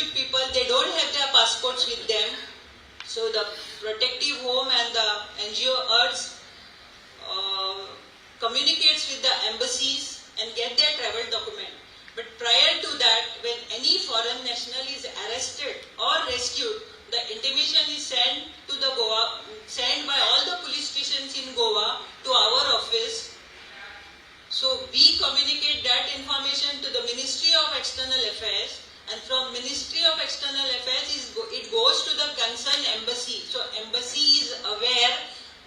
rescued people, they don't have their passports with them. So the protective home and the NGO urges communicates with the embassies and get their travel document. But prior to that, when any foreign national is arrested or rescued, the intimation is sent to the sent by all the police stations in Goa to our office. So we communicate that information to the Ministry of External Affairs, and from Ministry of External Affairs it goes to the concerned embassy. So embassy is aware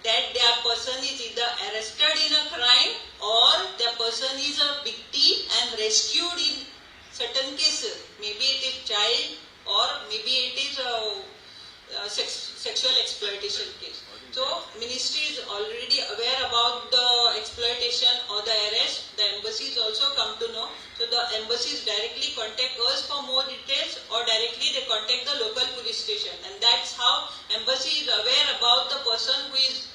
that their person is either arrested in a crime or their person is a victim and rescued in certain cases. Maybe it is child or maybe it is a sexual exploitation case. So ministry is already aware about the exploitation or the arrest. The embassies also come to know. So the embassies directly contact us for more details, or directly they contact the local police station, and that's how embassy is aware about the person who is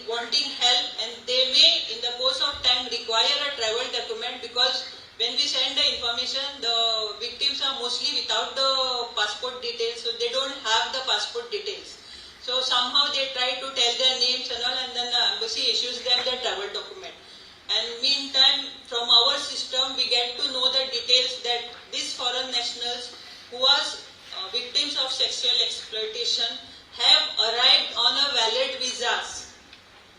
wanting help, and they may in the course of time require a travel document, because when we send the information, the victims are mostly without the passport details, so they don't have the passport details. So somehow they try to tell their names and all, and then the embassy issues them the travel document. And meantime, from our system, we get to know the details that these foreign nationals who are victims of sexual exploitation have arrived on a valid visas.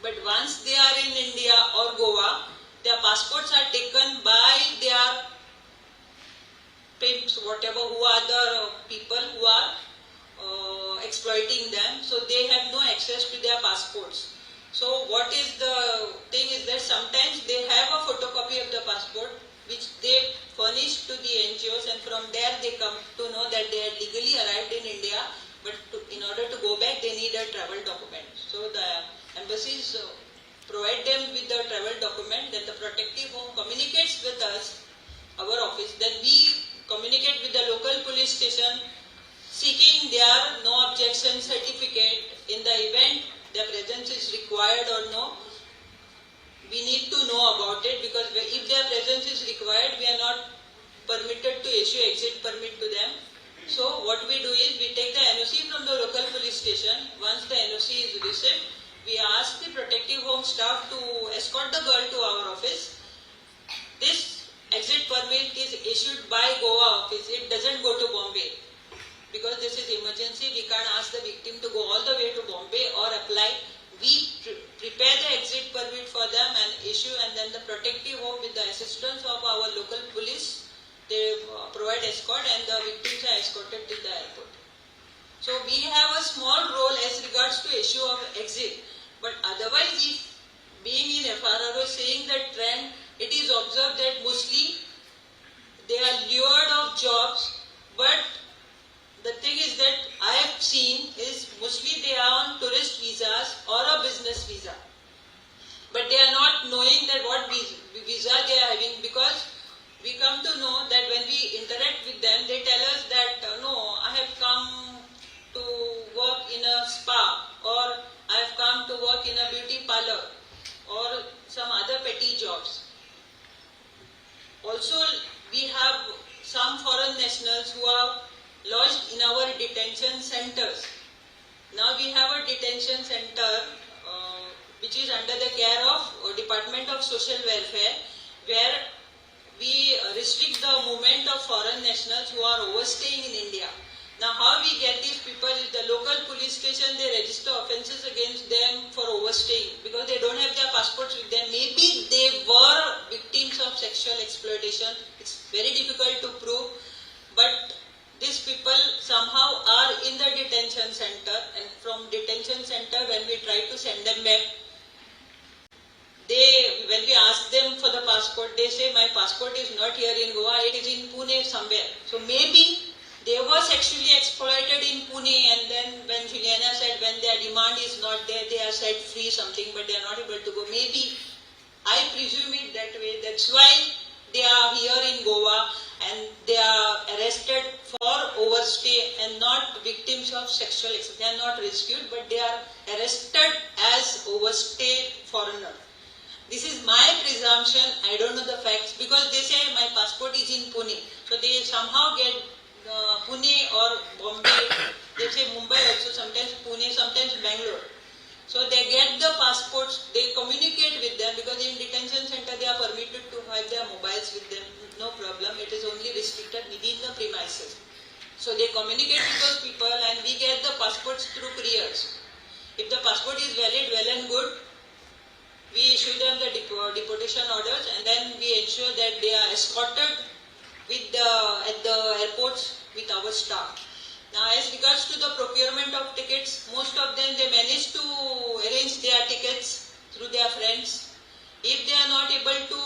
But once they are in India or Goa, their passports are taken by their pimps, whatever, who are the people who are exploiting them. So they have no access to their passports. So what is the thing is that sometimes they have a photocopy of the passport which they furnish to the NGOs, and from there they come to know that they are legally arrived in India, but in order to go back they need a travel document. So the embassies provide them with the travel document, then the protective home communicates with us, our office, then we communicate with the local police station seeking their no objection certificate. In the event their presence is required or no, we need to know about it, because if their presence is required, we are not permitted to issue exit permit to them. So what we do is we take the NOC from the local police station. Once the NOC is received, we ask the protective home staff to escort the girl to our office. This exit permit is issued by Goa office. It doesn't go to Bombay, because this is emergency. We can't ask the victim to go all the way to Bombay or apply. We prepare the exit permit for them and issue, and then the protective home with the assistance of our local police, they provide escort, and the victims are escorted to the airport. So we have a small role as regards to issue of exit, but otherwise, if being in FRRO saying that trend, it is observed that mostly they are lured of jobs, but the thing is that I have seen is mostly they are on tourist visas or a business visa, but they are not knowing that what visa they are having, because we come to know that when we interact with them, they tell us that no, I have come to work in a spa, or I have come to work in a beauty parlor, or some other petty jobs. Also, we have some foreign nationals who are lodged in our detention centers. Now we have a detention center which is under the care of Department of Social Welfare, where we restrict the movement of foreign nationals who are overstaying in India. Now how we get these people is the local police station, they register offences against them for overstaying, because they don't have their passports with them. Maybe they were victims of sexual exploitation. It's very difficult to prove, but these people somehow are in the detention center, and from detention center, when we try to send them back, when we ask them for the passport, they say my passport is not here in Goa, it is in Pune somewhere. So maybe they were sexually exploited in Pune, and then when Juliana said when their demand is not there, they are set free something, but they are not able to go. Maybe, I presume it that way. That's why they are here in Goa, and they are arrested for overstay and not victims of sexual exploitation. They are not rescued, but they are arrested as overstayed foreigner. This is my presumption, I don't know the facts, because they say my passport is in Pune. So they somehow get Pune or Bombay, they say Mumbai also, sometimes Pune, sometimes Bangalore. So they get the passports, they communicate with them, because in detention center they are permitted to have their mobiles with them, no problem, it is only restricted within the premises. So they communicate with those people and we get the passports through couriers. If the passport is valid, well and good, we issue them the deportation orders and then we ensure that they are escorted at the airports with our staff. Now as regards to the procurement of tickets, most of them they manage to arrange their tickets through their friends. If they are not able to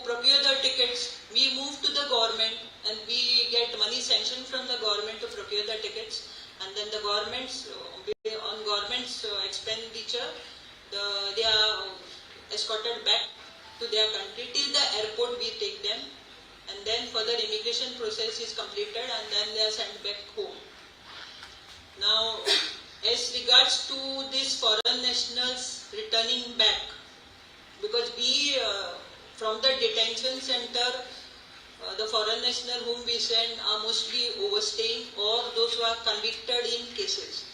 procure the tickets, we move to the government and we get money sanctioned from the government to procure the tickets, and then the government's on government's expenditure, they are escorted back to their country. Till the airport we take them, and then further immigration process is completed and then they are sent back home. Now as regards to these foreign nationals returning back, because we from the detention center, the foreign national whom we send are mostly overstaying or those who are convicted in cases.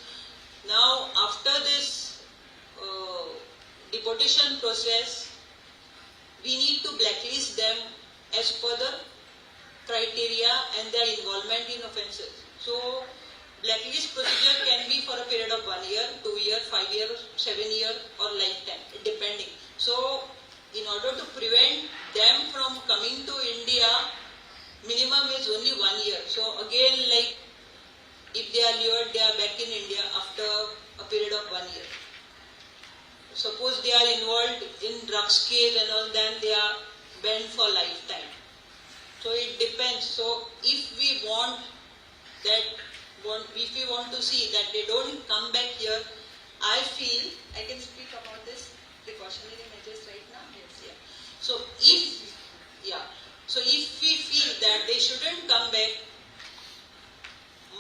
Now after this deportation process, we need to blacklist them as per the criteria and their involvement in offences. So blacklist procedure can be for a period of 1 year, 2 year, 5 year, 7 year or lifetime, depending. So in order to prevent them from coming to India, minimum is only 1 year. So again, like if they are lured, they are back in India after a period of 1 year. Suppose they are involved in drugs case and all, then they are banned for lifetime. So it depends. So if we want to see that they don't come back here, I feel, I can speak about this precautionary measures right now. Yes, yeah. So if we feel that they shouldn't come back,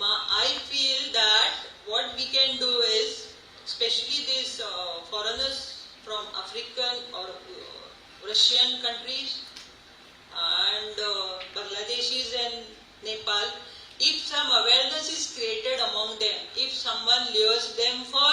I feel that what we can do is, especially these foreigners from African or Russian countries and Bangladeshis and Nepal, if some awareness is created among them, if someone lures them for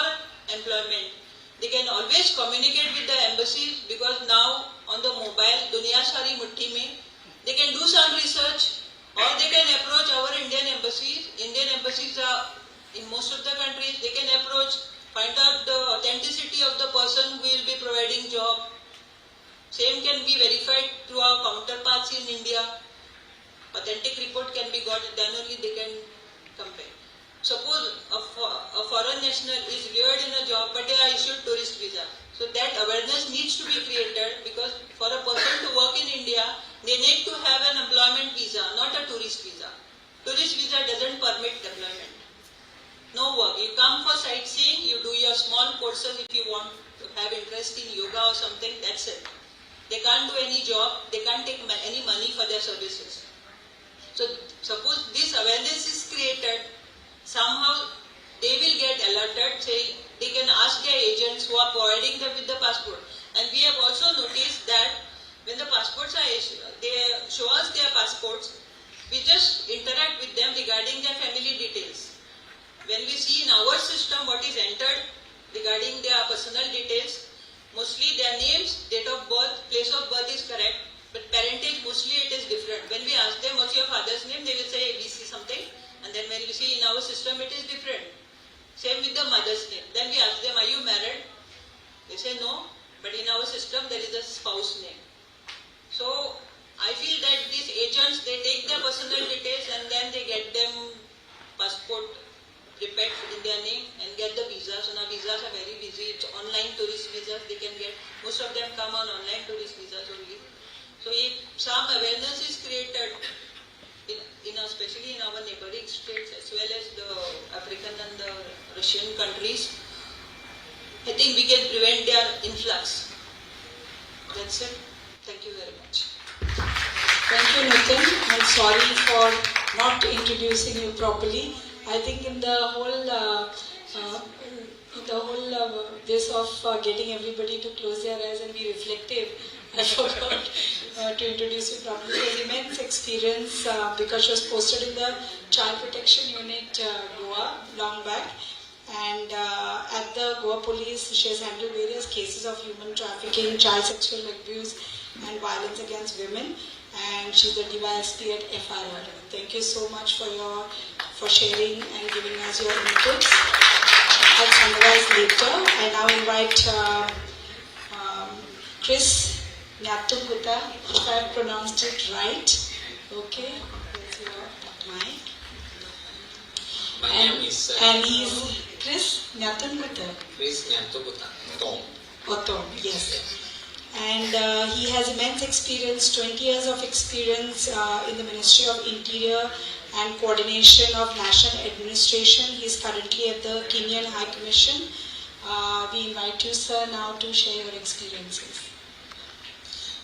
employment, they can always communicate with the embassies, because now on the mobile, Duniya Sari Mutti Mein, they can do some research or they can approach our Indian embassies. Indian embassies are in most of the countries, they can approach, find out the authenticity of the person who will be providing job. Same can be verified through our counterparts in India. Authentic report can be got, then only they can compare. Suppose a foreign national is lured in a job but they are issued tourist visa. So that awareness needs to be created, because for a person to work in India, they need to have an employment visa, not a tourist visa. Tourist visa doesn't permit employment. No work. You come for sightseeing, you do your small courses if you want to have interest in yoga or something, that's it. They can't do any job, they can't take any money for their services. So suppose this awareness is created, somehow they will get alerted, say they can ask their agents who are providing them with the passport. And we have also noticed that when the passports are issued, they show us their passports, we just interact with them regarding their family details. When we see in our system what is entered regarding their personal details, mostly their names, date of birth, place of birth is correct, but parentage mostly it is different. When we ask them what's your father's name, they will say ABC something, and then when we see in our system it is different. Same with the mother's name. Then we ask them, are you married? They say no, but in our system there is a spouse name. So I feel that these agents, they take their personal details and then they get them passport prepared in their name and get the visas. So now visas are very busy. It's online tourist visas they can get. Most of them come on online tourist visas only. So if some awareness is created, especially in our neighboring states as well as the African and the Russian countries, I think we can prevent their influx. That's it. Thank you very much. Thank you, Nitin. I'm sorry for not introducing you properly. I think in the whole uh, the whole this of getting everybody to close their eyes and be reflective, I forgot to introduce you properly. She has immense experience because she was posted in the Child Protection Unit Goa long back. And at the Goa Police, she has handled various cases of human trafficking, child sexual abuse, and violence against women. And she's the DYSP at FRR. Thank you so much for sharing and giving us your inputs. I'll summarize later. I now invite Chris Nyatungutta, if I have pronounced it right. Okay, here's your mic. My name is... and he's Chris Nyatungutta. Chris Nyatungutta. Tom. Oh, Tom, yes. And he has immense experience, 20 years of experience in the Ministry of Interior and Coordination of National Administration. He is currently at the Kenyan High Commission. We invite you, sir, now to share your experiences.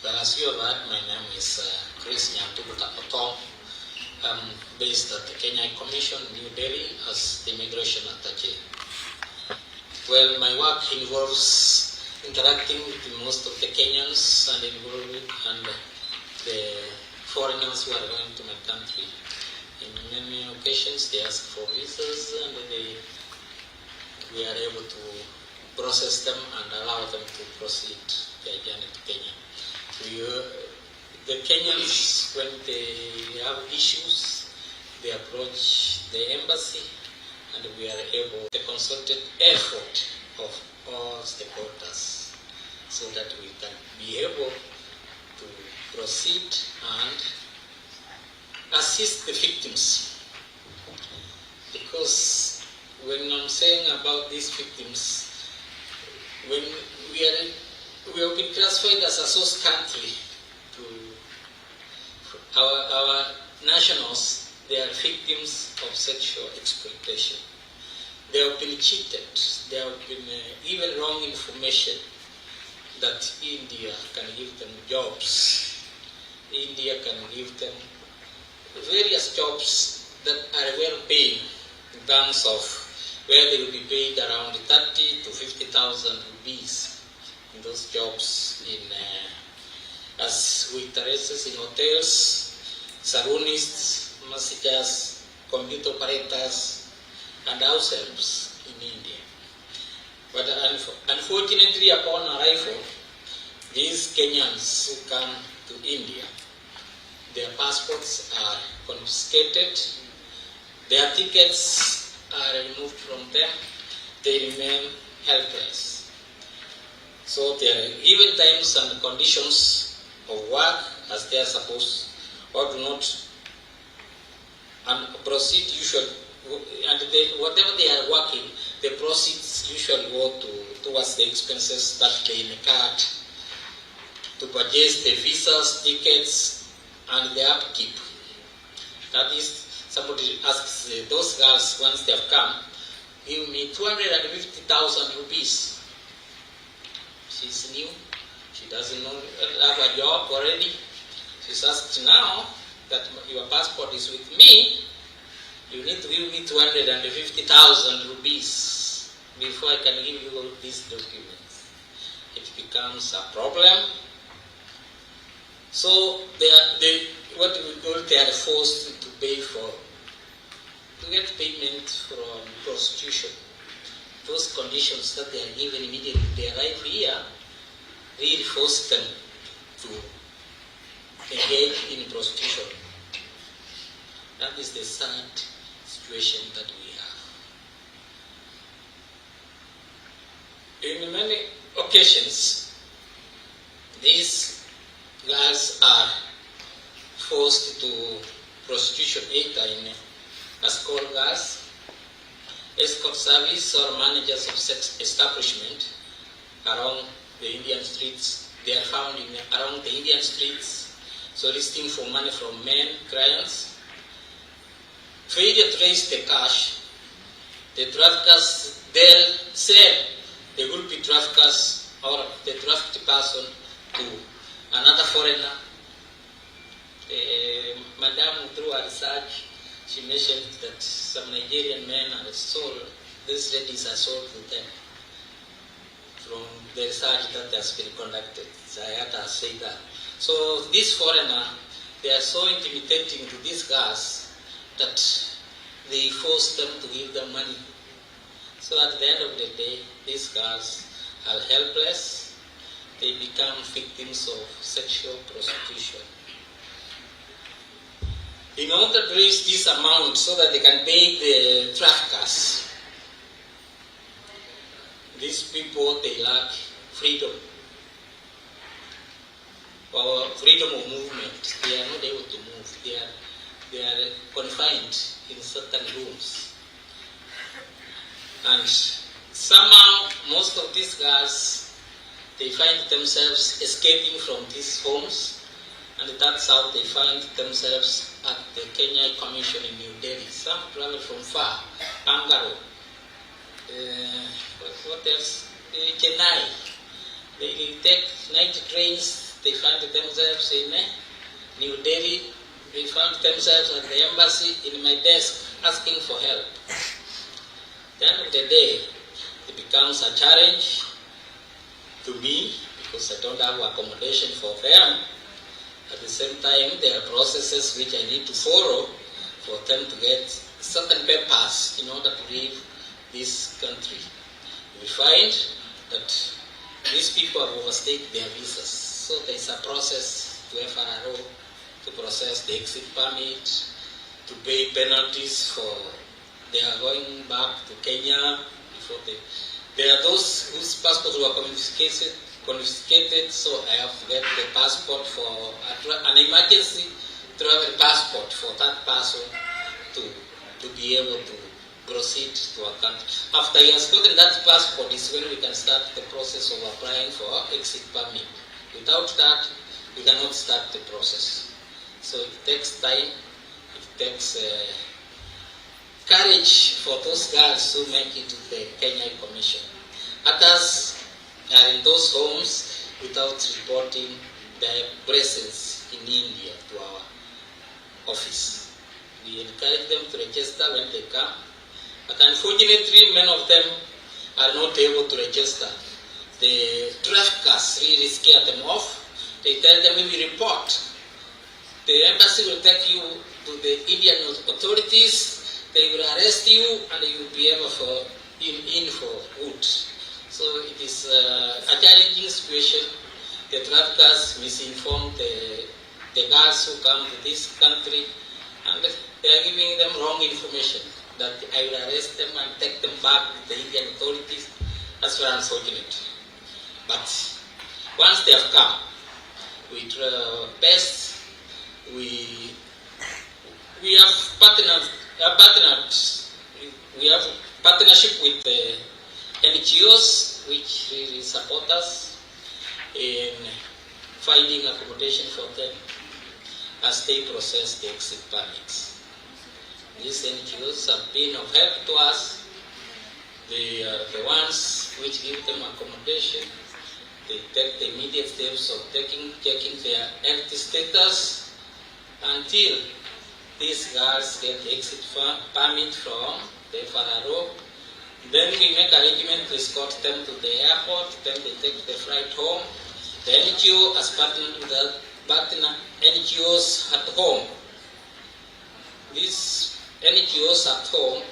Well, as you have heard, my name is Chris Nyatungutta Tom. I'm based at the Kenya High Commission, New Delhi, as the immigration attaché. Well, my work involves interacting with most of the Kenyans and the foreigners who are going to my country. In many occasions, they ask for visas, and we are able to process them and allow them to proceed their journey to Kenya. The Kenyans, when they have issues, they approach the embassy, and we are able to concerted effort of all stakeholders so that we can be able to proceed and assist the victims. Because when I'm saying about these victims, when we have been classified as a source country to our nationals, they are victims of sexual exploitation. They have been cheated. There have been even wrong information that India can give them jobs. India can give them various jobs that are well paying in terms of where they will be paid around 30 to 50,000 rupees in those jobs as waitresses in hotels, saloonists, massagers, computer operators, and house helps in India. But unfortunately, upon arrival, these Kenyans who come to India, their passports are confiscated, their tickets are removed from them, they remain helpless. So there are given times and conditions of work as they are supposed or do not, and proceed usually, and whatever they are working, the proceeds usually go towards the expenses that they incur to purchase the visas, tickets, and the upkeep. That is, somebody asks those girls once they have come, give me 250,000 rupees. She's new, she doesn't know have a job already. She's asked, now that your passport is with me, you need to give me 250,000 rupees before I can give you all these documents. It becomes a problem. So what we call, they are forced to pay to get payment from prostitution. Those conditions that they are given immediately they arrive here really force them to engage in prostitution. That is the sad situation that we have. In many occasions, these girls are forced to prostitution either as call girls, escort service, or managers of sex establishment around the Indian streets. They are found around the Indian streets, soliciting for money from men, clients. Failure to raise the cash, the traffickers, they'll sell the would-be traffickers or the trafficked person to another foreigner. Madam, through her research, she mentioned that some Nigerian men are sold these ladies are sold to them from the research that has been conducted. Zayata has said that. So this foreigner, they are so intimidating to these girls that they force them to give them money. So at the end of the day, these girls are helpless. They become victims of sexual prostitution. In order to raise this amount so that they can pay the traffickers, these people, they lack freedom or freedom of movement. They are not able to move. They are confined in certain rooms. And somehow, most of these girls, they find themselves escaping from these homes, and that's how they find themselves at the Kenya Commission in New Delhi. Some travel from far, Bangalore. What else? Chennai. They take night trains. They find themselves in New Delhi. They found themselves at the embassy in my desk asking for help. At the end of the day, it becomes a challenge to me because I don't have accommodation for them. At the same time, there are processes which I need to follow for them to get certain papers in order to leave this country. We find that these people have overstayed their visas. So there is a process to FRRO to process the exit permit, to pay penalties for they are going back to Kenya before there are those whose passports were confiscated, so I have to get the passport for an emergency travel passport for that person to be able to proceed to a country. After he has gotten that passport is when we can start the process of applying for exit permit. Without that, we cannot start the process. So it takes time, it takes courage for those girls who make it to the Kenya Commission. Others are in those homes without reporting their presence in India to our office. We encourage them to register when they come, but unfortunately many of them are not able to register. The traffickers really scare them off. They tell them if you report, the embassy will take you to the Indian authorities, they will arrest you and you will be able in for good. So it is a challenging situation. The traffickers misinform the girls who come to this country and they are giving them wrong information that I will arrest them and take them back to the Indian authorities. That's very unfortunate. But once they have come, we try our best. We have we have partnership with NGOs which really support us in finding accommodation for them as they process the exit permits. These NGOs have been of help to us. They are the ones which give them accommodation. They take the immediate steps of checking their health status until these girls get the exit permit from the FRRO. Then we make arrangement to escort them to the airport, then they take the flight home. The NGO has partnered with the partner NGOs at home. These NGOs at home,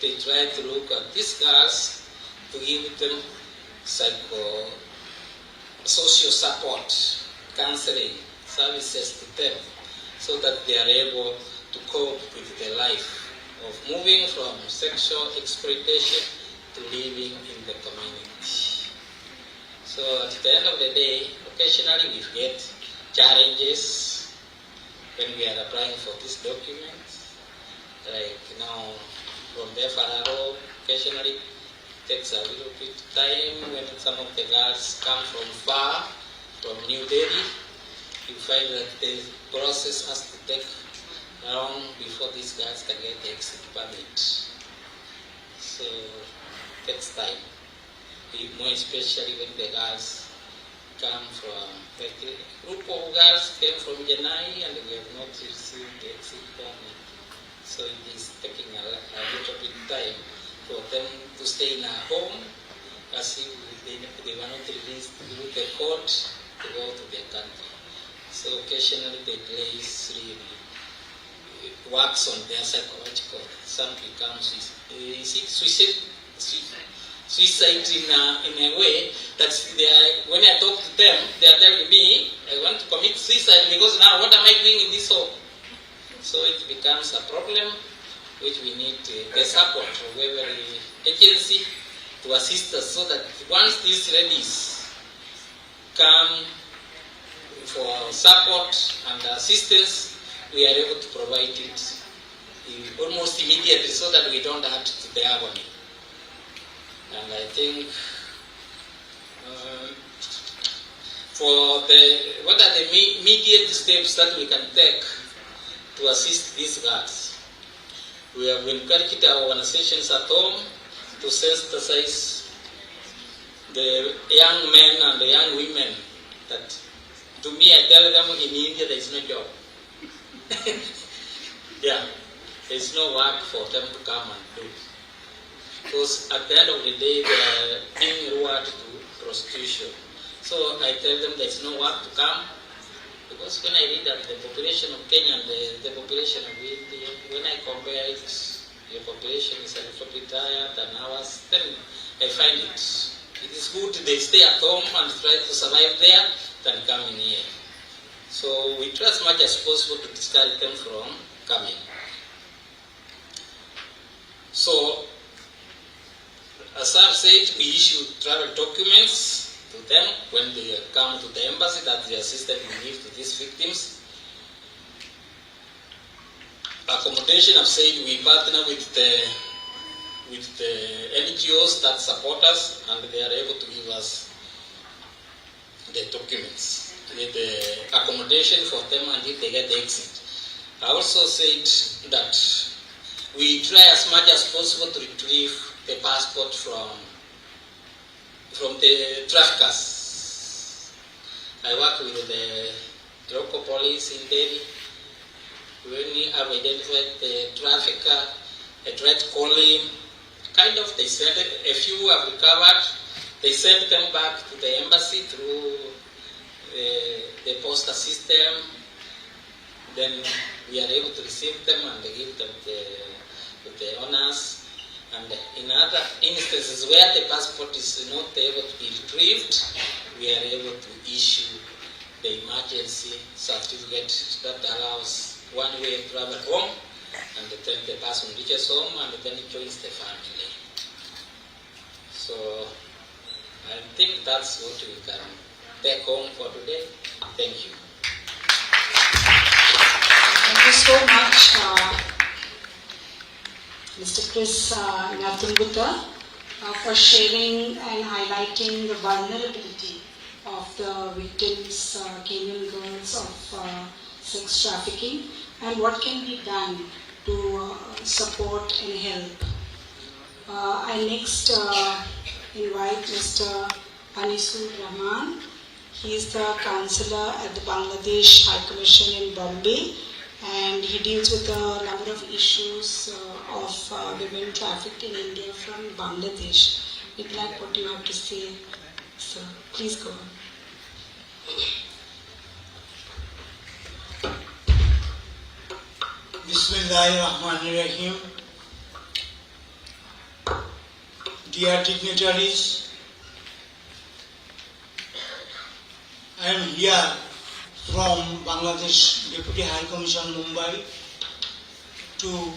they try to look at these girls to give them social support, counseling services to them so that they are able to cope with the life of moving from sexual exploitation to living in the community. So at the end of the day, occasionally we get challenges when we are applying for this document. Like now from the FRRO, occasionally it takes a little bit of time when some of the girls come from far, from New Delhi. You find that the process has to take long before these guys can get the exit permit. So it takes time. More especially when the girls come from, like a group of girls came from Chennai and we have not received the exit permit. So it is taking a little bit time. for them to stay in a home as if they were not released through the court to go to their country. So occasionally the place really works on their psychological. Some become suicide in a way that when I talk to them, they are telling me, I want to commit suicide because now what am I doing in this home? So it becomes a problem which we need the support of every agency to assist us so that once these ladies come for support and assistance, we are able to provide it almost immediately so that we don't add to the agony. And I think what are the immediate steps that we can take to assist these girls? We have encouraged our organizations at home to sensitize the young men and the young women that, to me, I tell them in India there is no job. Yeah, there is no work for them to come and do. Because at the end of the day, they are being rewarded to prostitution. So I tell them there is no work to come. Because when I read that the population of Kenya and the population of India, when I compare it, your population is a little bit higher than ours, then I find it is good they stay at home and try to survive there than coming here. So we try as much as possible to discourage them from coming. So, as I've said, we issue travel documents to them when they come to the embassy that the assistance we give to these victims. Accommodation, I've said, we partner with the NGOs that support us, and they are able to give us the documents, the accommodation for them until they get the exit. I also said that we try as much as possible to retrieve the passport from the traffickers. I work with the local police in Delhi. When we have identified the trafficker, I try to call him. They send a few have recovered. They send them back to the embassy through the postal system. Then we are able to receive them and give them to the owners. And in other instances where the passport is not able to be retrieved, we are able to issue the emergency certificate that allows one-way travel home, and then the person reaches home and then he joins the family. So I think that's what we can take home for today. Thank you. Thank you so much, Mr. Chris Nathungutta, for sharing and highlighting the vulnerability of the victims, Kenyan girls of sex trafficking, and what can be done to support and help. I next invite Mr. Anisul Rahman. He is the counselor at the Bangladesh High Commission in Bombay, and he deals with a number of issues of women trafficked in India from Bangladesh. We'd like what you have to say, sir. Please go on. Bismillahirrahmanirrahim. Dear dignitaries, I am here from Bangladesh Deputy High Commission Mumbai to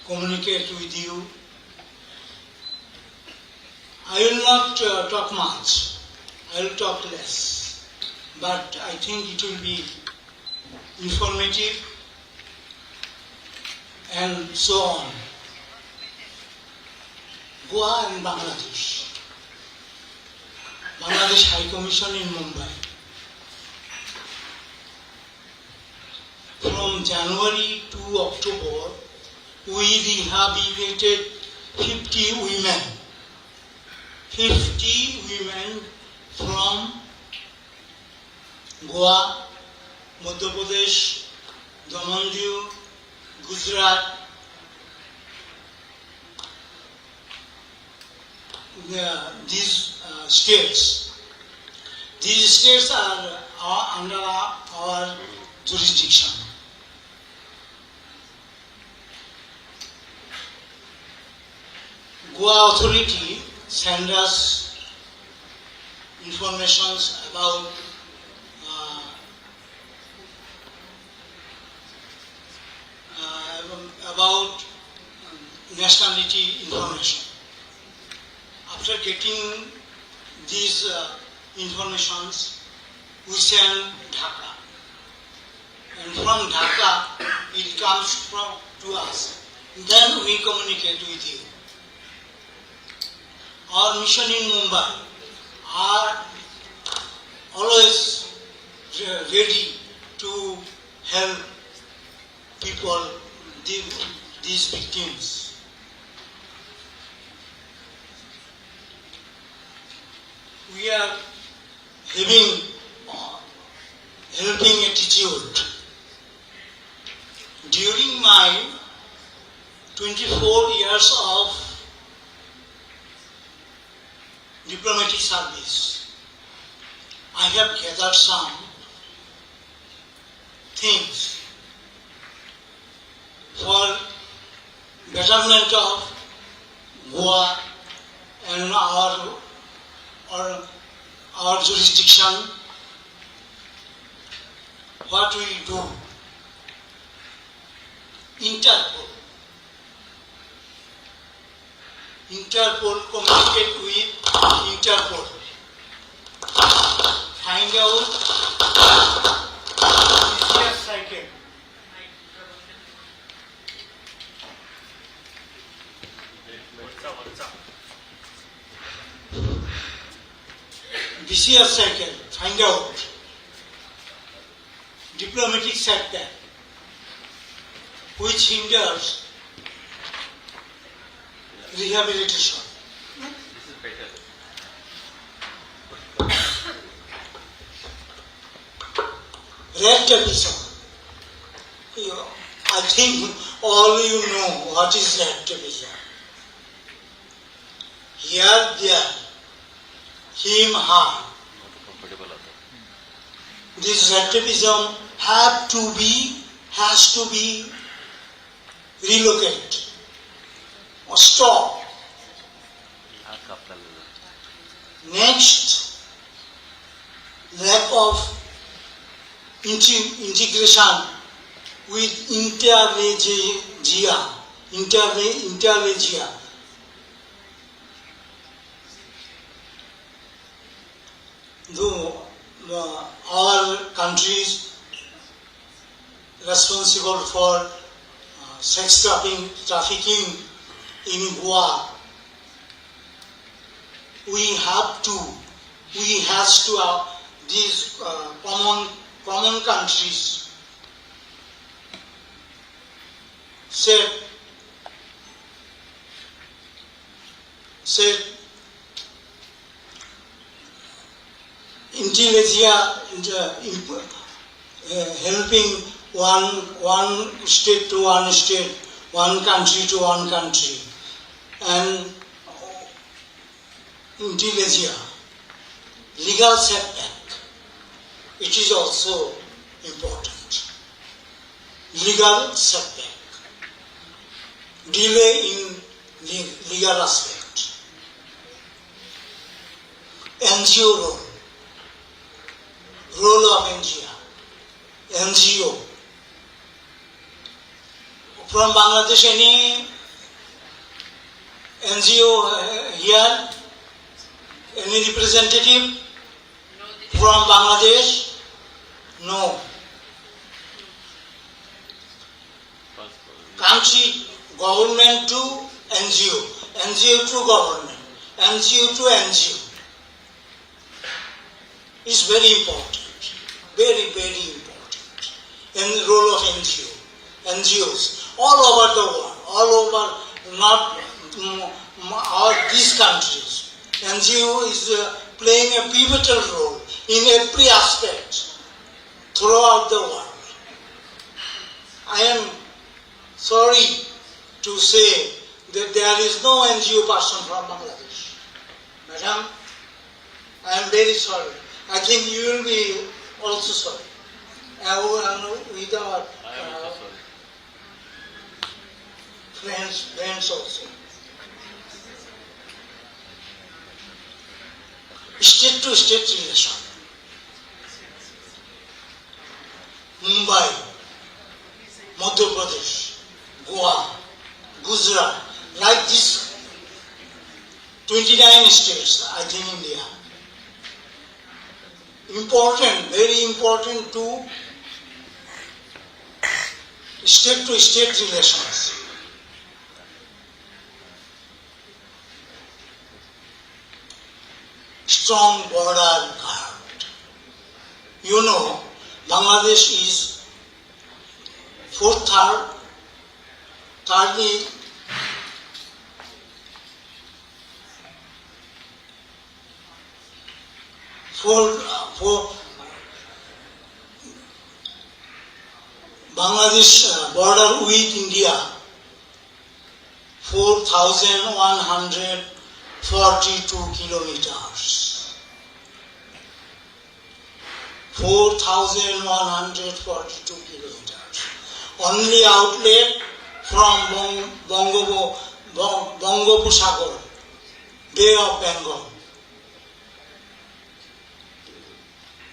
communicate with you. I will not talk much, I will talk less, but I think it will be informative and so on. Goa and Bangladesh. Bangladesh High Commission in Mumbai. From January to October, we rehabilitated 50 women. 50 women from Goa, Madhya Pradesh, Damandiu, Gujarat, these states. These states are under our jurisdiction. Goa authority send us information about nationality information. After getting these informations, we send Dhaka, and from Dhaka it comes to us. Then we communicate with you. Our mission in Mumbai are always ready to help people, these victims. We are having helping attitude. During my 24 years of diplomatic service, I have gathered some things for betterment of Goa and our jurisdiction. What we do? Interpol, communicate with Interpol. Find out BCS cycle. BCS cycle. Find out diplomatic setback which hinders rehabilitation. Repatriation. I think all you know what is repatriation. Here, there, him, her. This repatriation has to be relocated or stop. Next, lack of integration with interlegia. Though our country is responsible for sex trafficking in Goa, we have to these common countries said intelligence helping one state to one state, one country to one country, and intelligence, legal setback. It is also important. Legal setback, delay in legal aspect, NGO role of NGO. From Bangladesh, any NGO here, any representative from Bangladesh? No. Country, government to NGO, NGO to government, NGO to NGO. Is very important, very, very important. And the role of NGOs all over the world, all over not these countries. NGO is playing a pivotal role in every aspect throughout the world. I am sorry to say that there is no NGO person from Bangladesh. Madam, I am very sorry. I think you will be also sorry. With our friends also. State to state relation. Mumbai, Madhya Pradesh, Goa, Gujarat, like this 29 states, I think India. Important, very important to state relations. Strong border guard. You know, Bangladesh is thirdly for Bangladesh border with India, 4,142 kilometers. 4,142 kilometers. Only outlet from Bangopusagor, Bay of Bengal.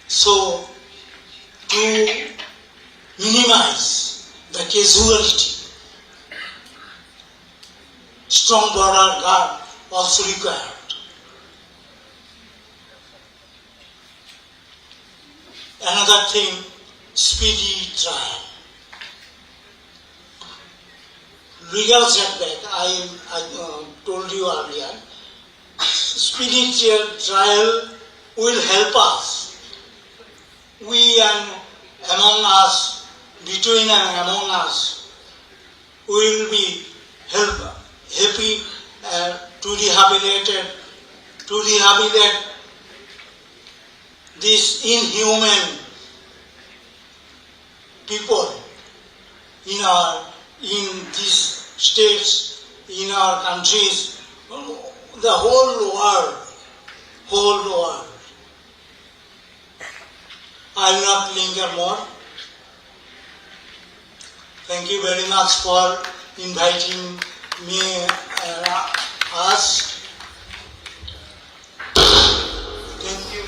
So, to minimize the casualty, strong border guard also required. Another thing, speedy trial. Legal setback, I told you earlier. Speedy trial will help us. We and among us, between and among us, will be happy to rehabilitate these inhuman people in these states, in our countries, the whole world. I will not linger more. Thank you very much for inviting me, us. Thank you.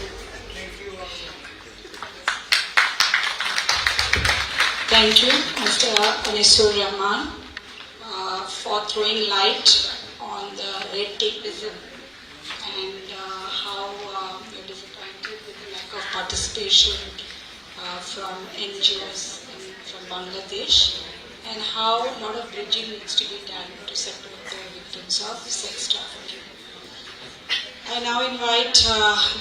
Thank you, Mr. Anisur Rahman, for throwing light on the red tapeism and how you're disappointed with the lack of participation from NGOs from Bangladesh, and how a lot of bridging needs to be done to support the victims of sex trafficking. I now invite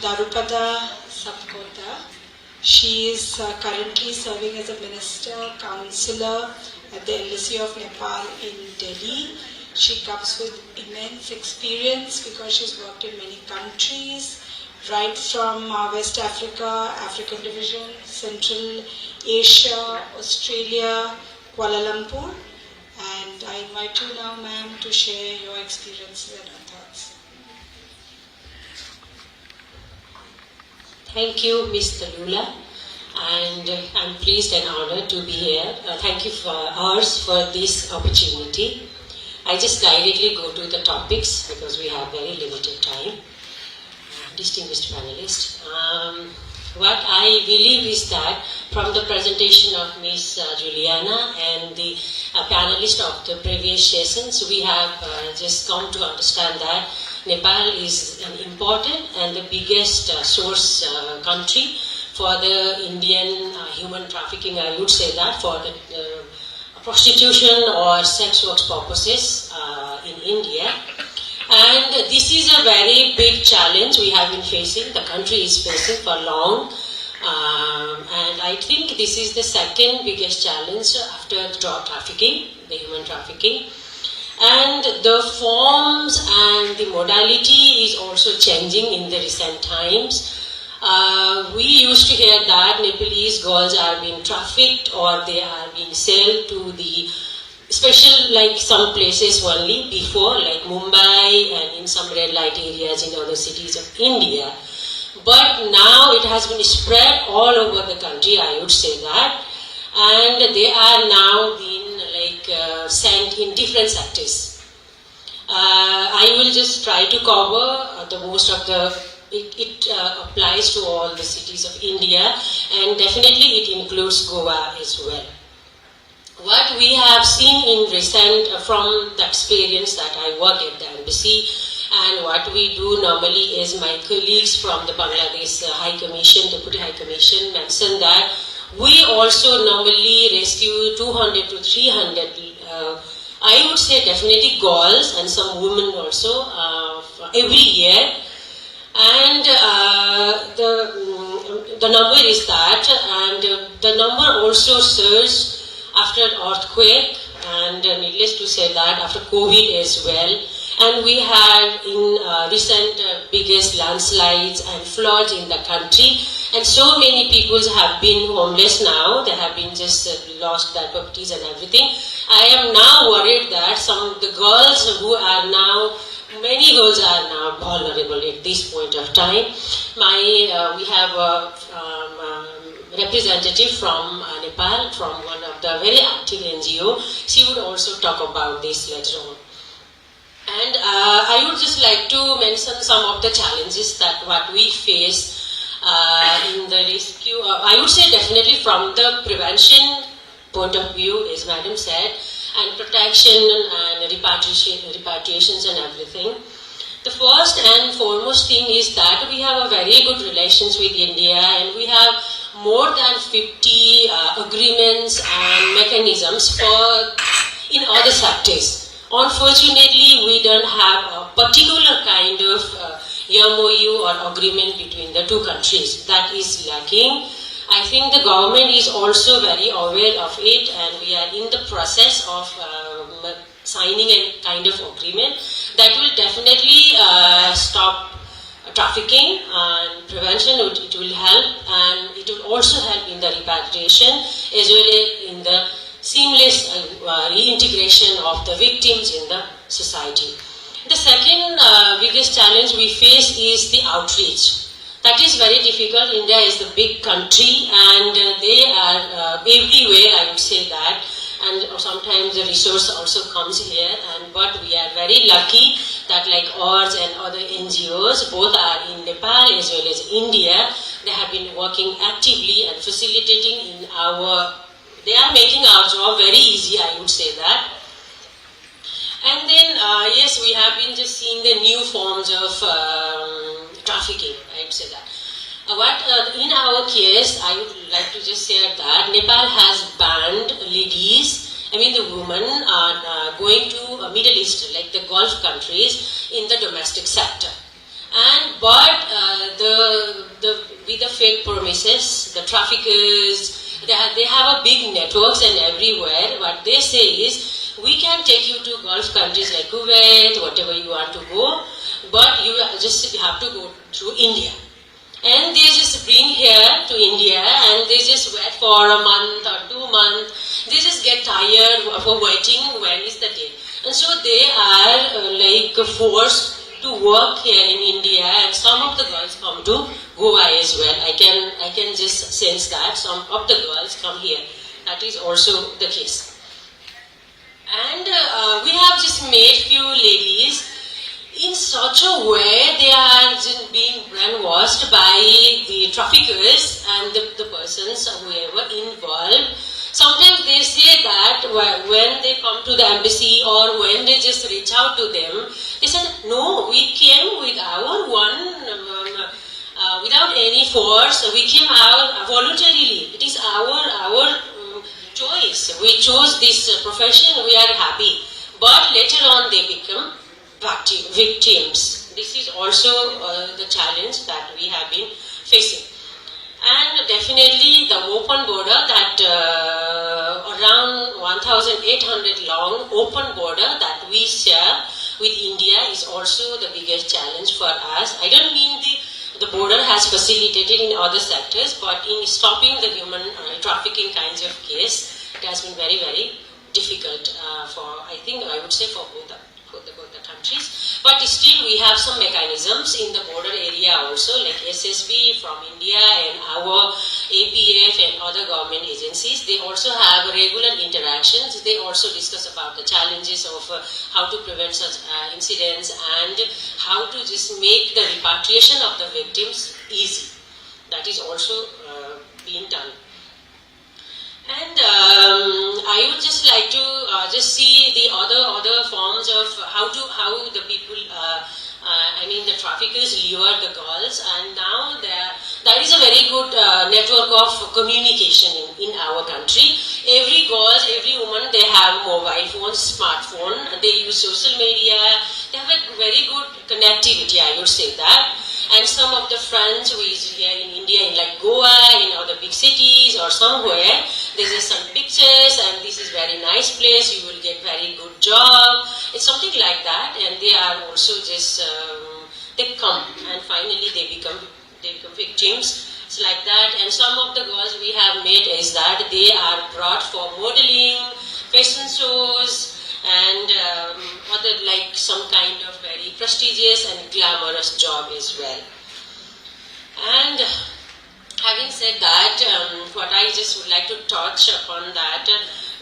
Darupada Sapkota. She is currently serving as a minister, councillor at the Embassy of Nepal in Delhi. She comes with immense experience because she's worked in many countries, right from West Africa, African Division, Central Asia, Australia, Kuala Lumpur. And I invite you now, ma'am, to share your experiences and your thoughts. Thank you, Ms. Talula, and I'm pleased and honored to be here. Thank you for this opportunity. I just directly go to the topics because we have very limited time. Distinguished panelists, what I believe is that from the presentation of Ms. Juliana and the panelists of the previous sessions, we have just come to understand that Nepal is an important and the biggest source country for the Indian human trafficking, I would say that, for the prostitution or sex work purposes in India. And this is a very big challenge we have been facing, the country is facing for long. And I think this is the second biggest challenge after the drug trafficking, the human trafficking. And the forms and the modality is also changing in the recent times. We used to hear that Nepalese girls are being trafficked or they are being sold to the special like some places only before, like Mumbai and in some red light areas in other cities of India. But now it has been spread all over the country, I would say that. And they are now being like sent in different sectors. I will just try to cover the most of the, it applies to all the cities of India, and definitely it includes Goa as well. What we have seen in recent, from the experience that I work at the embassy, and what we do normally is my colleagues from the Bangladesh High Commission, Deputy High Commission, mentioned that we also normally rescue 200 to 300, I would say definitely girls and some women also every year. And the number is that, and the number also surged after earthquake, and needless to say that after COVID as well. And we had in recent biggest landslides and floods in the country, and so many people have been homeless now. They have been just lost their properties and everything. I am now worried that some of the girls who are now, many girls are now vulnerable at this point of time. We have a representative from Nepal, from one of the very active NGO. She would also talk about this later on. And I would just like to mention some of the challenges that what we face in the rescue. I would say definitely from the prevention point of view, as Madam said, and protection and repatriations and everything. The first and foremost thing is that we have a very good relations with India, and we have more than 50 agreements and mechanisms in other sectors. Unfortunately, we don't have a particular kind of MOU or agreement between the two countries. That is lacking. I think the government is also very aware of it, and we are in the process of signing a kind of agreement that will definitely stop trafficking and prevention. It will help, and it will also help in the repatriation as well as in the seamless reintegration of the victims in the society. The second biggest challenge we face is the outreach. That is very difficult. India is the big country, and they are everywhere, I would say that, and sometimes the resource also comes here, but we are very lucky that like ours and other NGOs, both are in Nepal as well as India. They have been working actively and facilitating in they are making our job very easy, I would say that. And then, yes, we have been just seeing the new forms of trafficking, I would say that. In our case, I would like to just say that Nepal has banned ladies, the women are going to Middle East, like the Gulf countries, in the domestic sector. But with the fake promises, the traffickers, they have a big networks and everywhere. What they say is, we can take you to Gulf countries like Kuwait, whatever you want to go, but you just have to go through India. And they just bring here to India, and they just wait for a month or 2 months. They just get tired of waiting when is the day. And so they are forced to work here in India, and some of the girls come to Goa as well. I can just sense that some of the girls come here. That is also the case. And we have just made few ladies in such a way they are just being brainwashed by the traffickers and the persons whoever involved. Sometimes they say that when they come to the embassy or when they just reach out to them, they said, no, we came with our without any force, we came out voluntarily. It is our choice. We chose this profession, we are happy. But later on they become victims. This is also the challenge that we have been facing. And definitely the open border, that around 1,800 long open border that we share with India is also the biggest challenge for us. I don't mean the border has facilitated in other sectors, but in stopping the human trafficking kinds of case, it has been very, very difficult for, I think, I would say for both the countries. But still we have some mechanisms in the border area also, like SSB from India and our APF and other government agencies. They also have regular interactions. They also discuss about the challenges of how to prevent such incidents and how to just make the repatriation of the victims easy. That is also being done. And I would just like to just see the other forms of how the people, the traffickers lure the girls, and now there is a very good network of communication in our country. Every girl, every woman, they have mobile phones, smartphone, they use social media, they have a very good connectivity, I would say that. And some of the friends who is here in India, in like Goa, in other big cities or somewhere, they just send pictures and this is very nice place, you will get very good job. It's something like that, and they are also just, they come and finally they become victims. It's like that. And some of the girls we have met is that they are brought for modeling, fashion shows, and other like some kind of very prestigious and glamorous job as well. And having said that, what I just would like to touch upon that,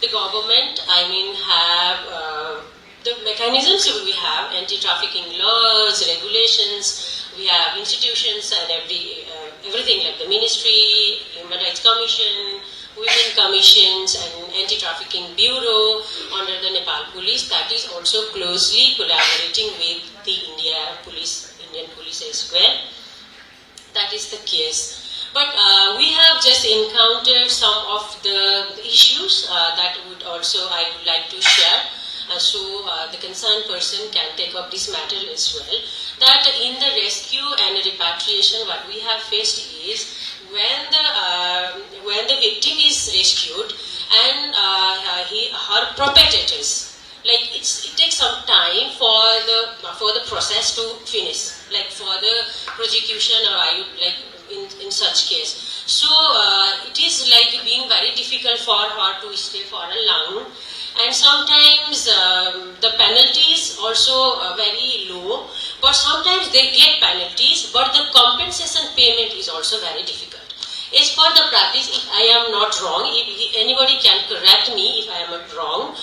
the government, have the mechanisms we have, anti-trafficking laws, regulations, we have institutions and everything like the ministry, Human Rights Commission, Women Commissions and Anti-Trafficking Bureau under the Nepal Police, that is also closely collaborating with the Indian police as well. That is the case. But we have just encountered some of the issues that I would like to share. So the concerned person can take up this matter as well. That in the rescue and repatriation, what we have faced is when the victim is rescued and her perpetrators, like it takes some time for the process to finish, like for the prosecution or in such case. So it is like being very difficult for her to stay for a long. And sometimes the penalties also very low, but sometimes they get penalties, but the compensation payment is also very difficult. As per the practice, if I am not wrong, if anybody can correct me if I am not wrong,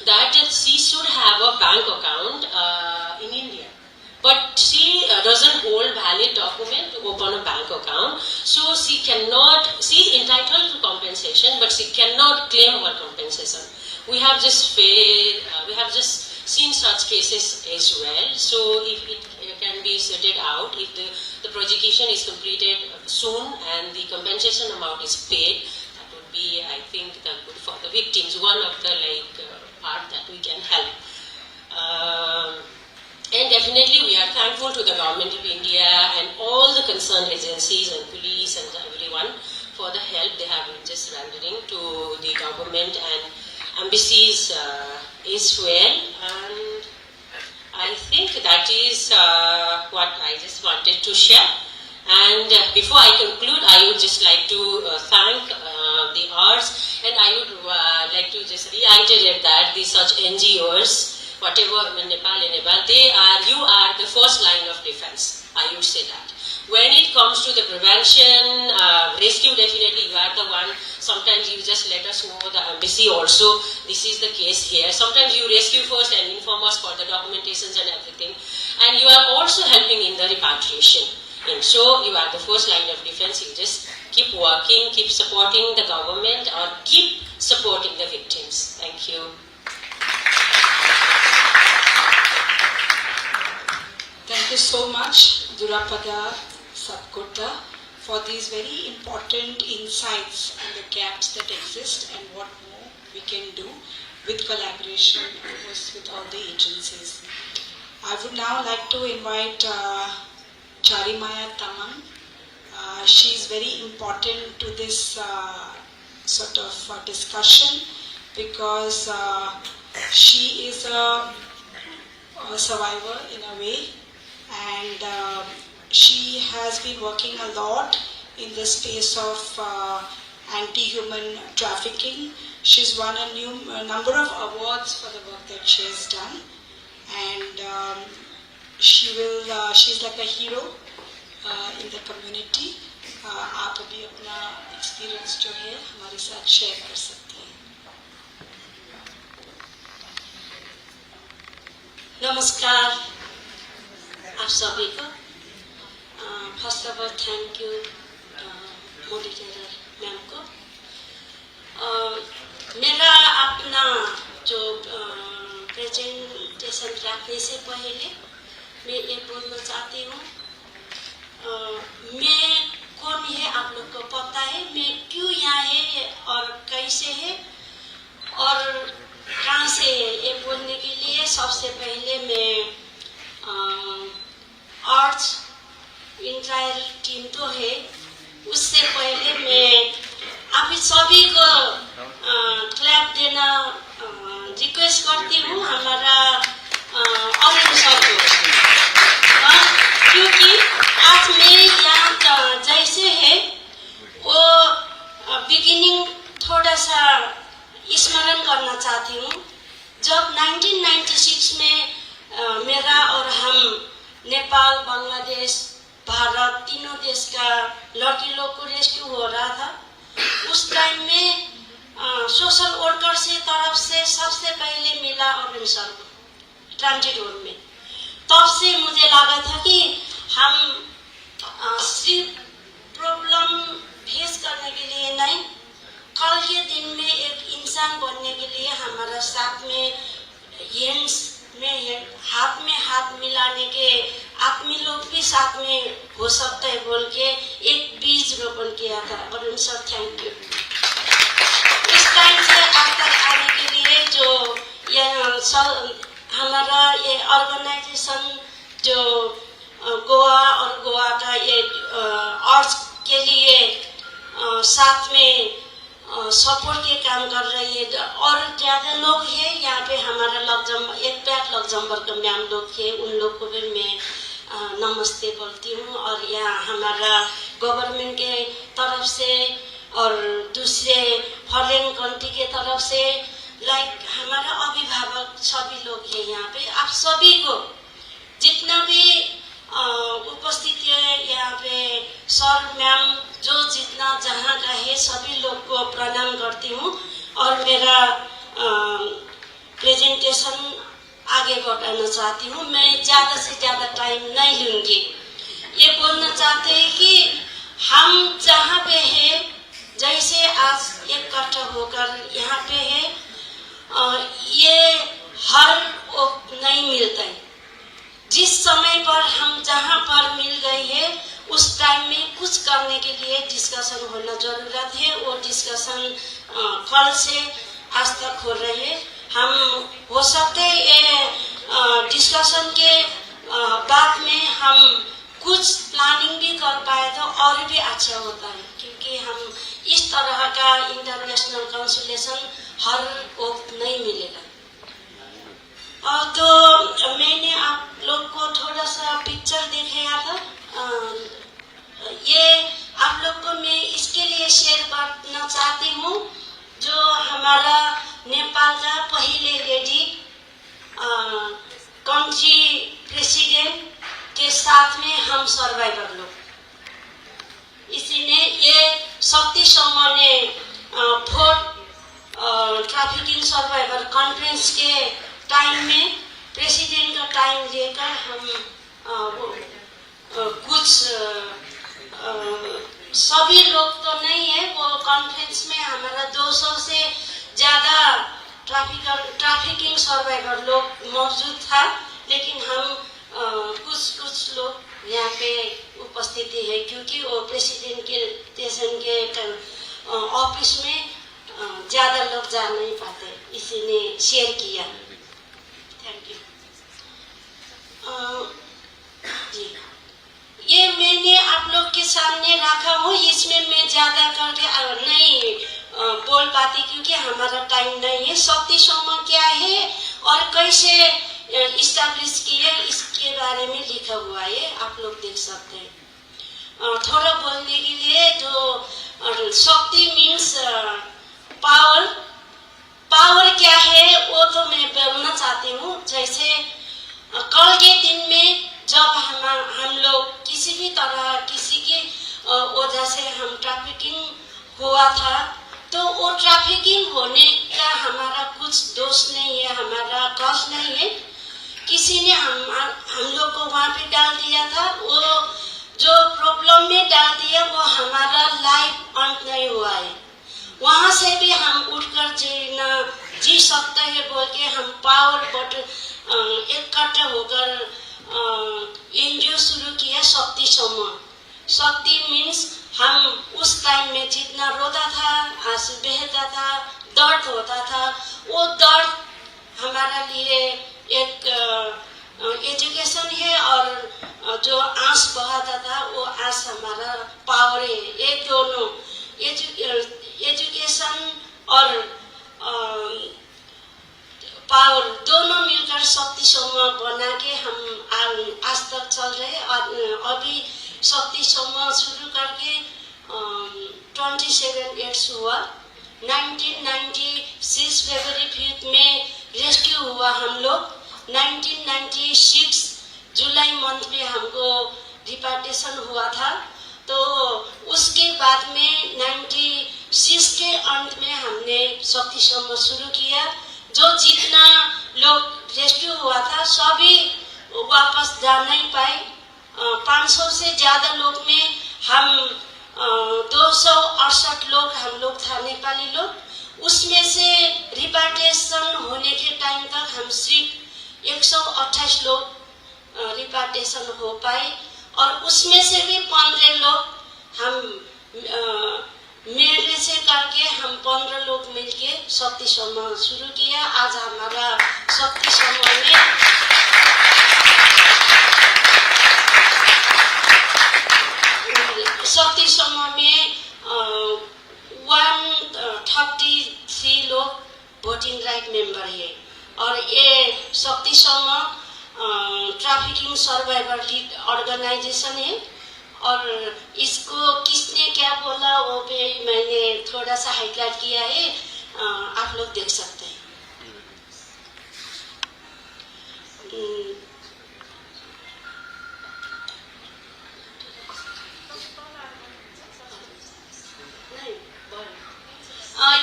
that she should have a bank account in India. But she doesn't hold valid document to open a bank account, so she is entitled to compensation, but she cannot claim her compensation. We have just seen such cases as well. So if it can be sorted out, if the prosecution is completed soon and the compensation amount is paid, that would be, I think, good for the victims. One of the part that we can help. And definitely we are thankful to the government of India and all the concerned agencies and police and everyone for the help they have been just rendering to the government and embassies as well. And I think that is what I just wanted to share. And before I conclude, I would just like to thank the arts, and I would like to just reiterate that these such NGOs, whatever in Nepal, you are the first line of defense. I would say that. When it comes to the prevention, rescue, definitely you are the one. Sometimes you just let us know, the embassy also, this is the case here. Sometimes you rescue first and inform us for the documentations and everything. And you are also helping in the repatriation. And so you are the first line of defense. You just keep working, keep supporting the government, or keep supporting the victims. Thank you. Thank you so much, Durapada Sapkota, for these very important insights on the gaps that exist and what more we can do with collaboration, of course, with all the agencies. I would now like to invite Charimaya Tamang. She is very important to this sort of discussion because she is a survivor in a way, and she has been working a lot in the space of anti-human trafficking. She's won a number of awards for the work that she has done, and she's like a hero in the community. आप अभी अपना experience जो है हमारे साथ share कर सकते हैं. नमस्कार आप सभी को. First of all thank you moderator ma'am को. मेरा अपना जो प्रेजेंटेशन रखने से पहले मैं ये बोलना चाहती हूँ, मैं कौन है आप लोग को पता है, मैं क्यों यहाँ है और कैसे है और कहाँ से है. ये बोलने के लिए सबसे पहले मैं आर्ट्स इंटायर टीम तो है, उससे पहले मैं आप सभी को क्लैप देना रिक्वेस्ट करती हूँ हमारा अरुण सर को, क्योंकि आज मैं यहाँ जैसे है वो बिगिनिंग थोड़ा सा स्मरण करना चाहती हूँ. जब 1996 में मेरा और हम नेपाल, बांग्लादेश, भारत तीनों देश का लड़की लोग को रेस्क्यू हो रहा था, उस टाइम में सोशल वर्कर से तरफ से सबसे पहले मिला अरुण सर को ट्रांजिट रोड में. तब से मुझे लगा था कि हम सिर्फ प्रॉब्लम फेस करने के लिए नहीं, कल के दिन में एक इंसान बनने के लिए हमारा साथ में हाथ में हाथ मिलाने के आदमी लोग भी साथ में हो सकता है बोल के एक बीज रोपण किया था. Arun sir thank you. इस टाइम से अब तक आने के लिए जो हमारा ये ऑर्गेनाइजेशन जो गोवा और गोवा का ये आर्ट्स के लिए साथ में सपोर्ट के काम कर रही है, और ज़्यादा लोग हैं यहाँ पे. हमारा लग्जमबर्ग का मैम लोग हैं, उन लोग को भी मैं नमस्ते बोलती हूँ. और यहाँ हमारा गवर्नमेंट के तरफ से और दूसरे फॉरेन कंट्री के तरफ से हमारा अभिभावक सभी लोग हैं यहाँ पे. आप सभी को जितना भी उपस्थिति है यहाँ पे, सर मैम जो जितना जहाँ का है सभी लोग को प्रणाम करती हूँ. और मेरा प्रेजेंटेशन आगे बढ़ाना चाहती हूँ. मैं ज़्यादा से ज़्यादा टाइम नहीं लूँगी. ये बोलना चाहते हैं कि हम जहाँ पे है, जैसे आज इकट्ठा होकर यहाँ पे है, ये हर वक्त नहीं मिलता है. जिस समय पर हम जहाँ पर मिल गए है उस टाइम में कुछ करने के लिए डिस्कशन होना जरूरत है. वो डिस्कशन कल से आज तक हो रही है. हम हो सकते ये डिस्कशन के बाद में हम कुछ प्लानिंग भी कर पाए तो और भी अच्छा होता है, क्योंकि हम इस तरह का इंटरनेशनल कंसुलेशन हर वक्त नहीं मिलेगा. तो मैंने आप लोग को थोड़ा सा पिक्चर दिखाया था. ये आप लोग को मैं इसके लिए शेयर करना चाहती हूँ, जो हमारा नेपाल का पहले लेडी कंट्री प्रेसिडेंट के साथ में हम सर्वाइवर लोग. इसी ने ये शक्तिसम्म ने ट्रैफिकिंग सर्वाइवर कॉन्फ्रेंस के टाइम में प्रेसिडेंट का टाइम लेकर हम कुछ सभी लोग तो नहीं है, वो कॉन्फ्रेंस में हमारा 200 से ज़्यादा ट्रैफिकिंग सर्वाइवर लोग मौजूद था, लेकिन हम कुछ लोग यहाँ पे उपस्थिति है, क्योंकि वो प्रेसिडेंट के स्टेशन के ऑफिस में ज़्यादा लोग जा नहीं पाते, इसी ने शेयर किया. Thank you. जी, ये मैंने आप लोग के सामने रखा हूँ. इसमें मैं ज़्यादा करके नहीं बोल पाती क्योंकि हमारा टाइम नहीं है. शक्तिसम्म क्या है और कैसे इस्टेब्लिश किए इसके बारे में लिखा हुआ है, आप लोग देख सकते हैं. थोड़ा बोलने के लिए जो और शक्ति मीन्स पावर। पावर क्या है वो तो मैं बोलना चाहती हूँ। जैसे कल के दिन में जब हम लोग किसी भी तरह किसी की वजह से हम ट्रैफिकिंग हुआ था, तो वो ट्रैफिकिंग होने का हमारा कुछ दोष नहीं है, हमारा कॉज नहीं है। किसी ने हम लोग को वहाँ पे डाल दिया था, वो जो प्रॉब्लम में डाल दिया वो हमारा लाइफ अंत नहीं हुआ है। वहाँ से भी हम उठकर जी सकते हैं बोल के हम पावर बट इकट्ठा होकर एनजीओ शुरू किया शक्ति समूह। शक्ति मीन्स हम उस टाइम में जितना रोता था, आंसू बहता था, दर्द होता था, वो दर्द हमारा लिए एक एजुकेशन है, और जो आंस बहाता था वो आंस हमारा पावर है। ये दोनों एजुकेशन और पावर दोनों मिलकर शक्ति समूह बना के हम आज तक चल रहे। और अभी शक्ति समूह शुरू करके 27 इयर्स हुआ। 1996 फरवरी 5 में रेस्क्यू हुआ हम लोग। 1996 जुलाई मंथ में हमको रिपार्टेशन हुआ था। तो उसके बाद में 96 के अंत में हमने शक्ति समूह शुरू किया। जो जितना लोग रेस्क्यू हुआ था सभी वापस जा नहीं पाए। 500 से ज्यादा लोग में हम 268 लोग हम लोग था नेपाली लोग। उसमें से रिपार्टेशन होने के टाइम तक हम सिर्फ 128 लोग रिपार्टेशन हो पाए, और उसमें से भी 15 लोग हम मेरे से करके हम 15 लोग मिलके शक्ति समूह शुरू किया। आज हमारा शक्ति समूह में शक्ति समूह में 133 लोग वोटिंग राइट मेंबर है। और ये शक्ति समूह ट्रैफिकिंग सर्वाइवर ऑर्गेनाइजेशन है। और इसको किसने क्या बोला वो भी मैंने थोड़ा सा हाईलाइट किया है, आप लोग देख सकते हैं।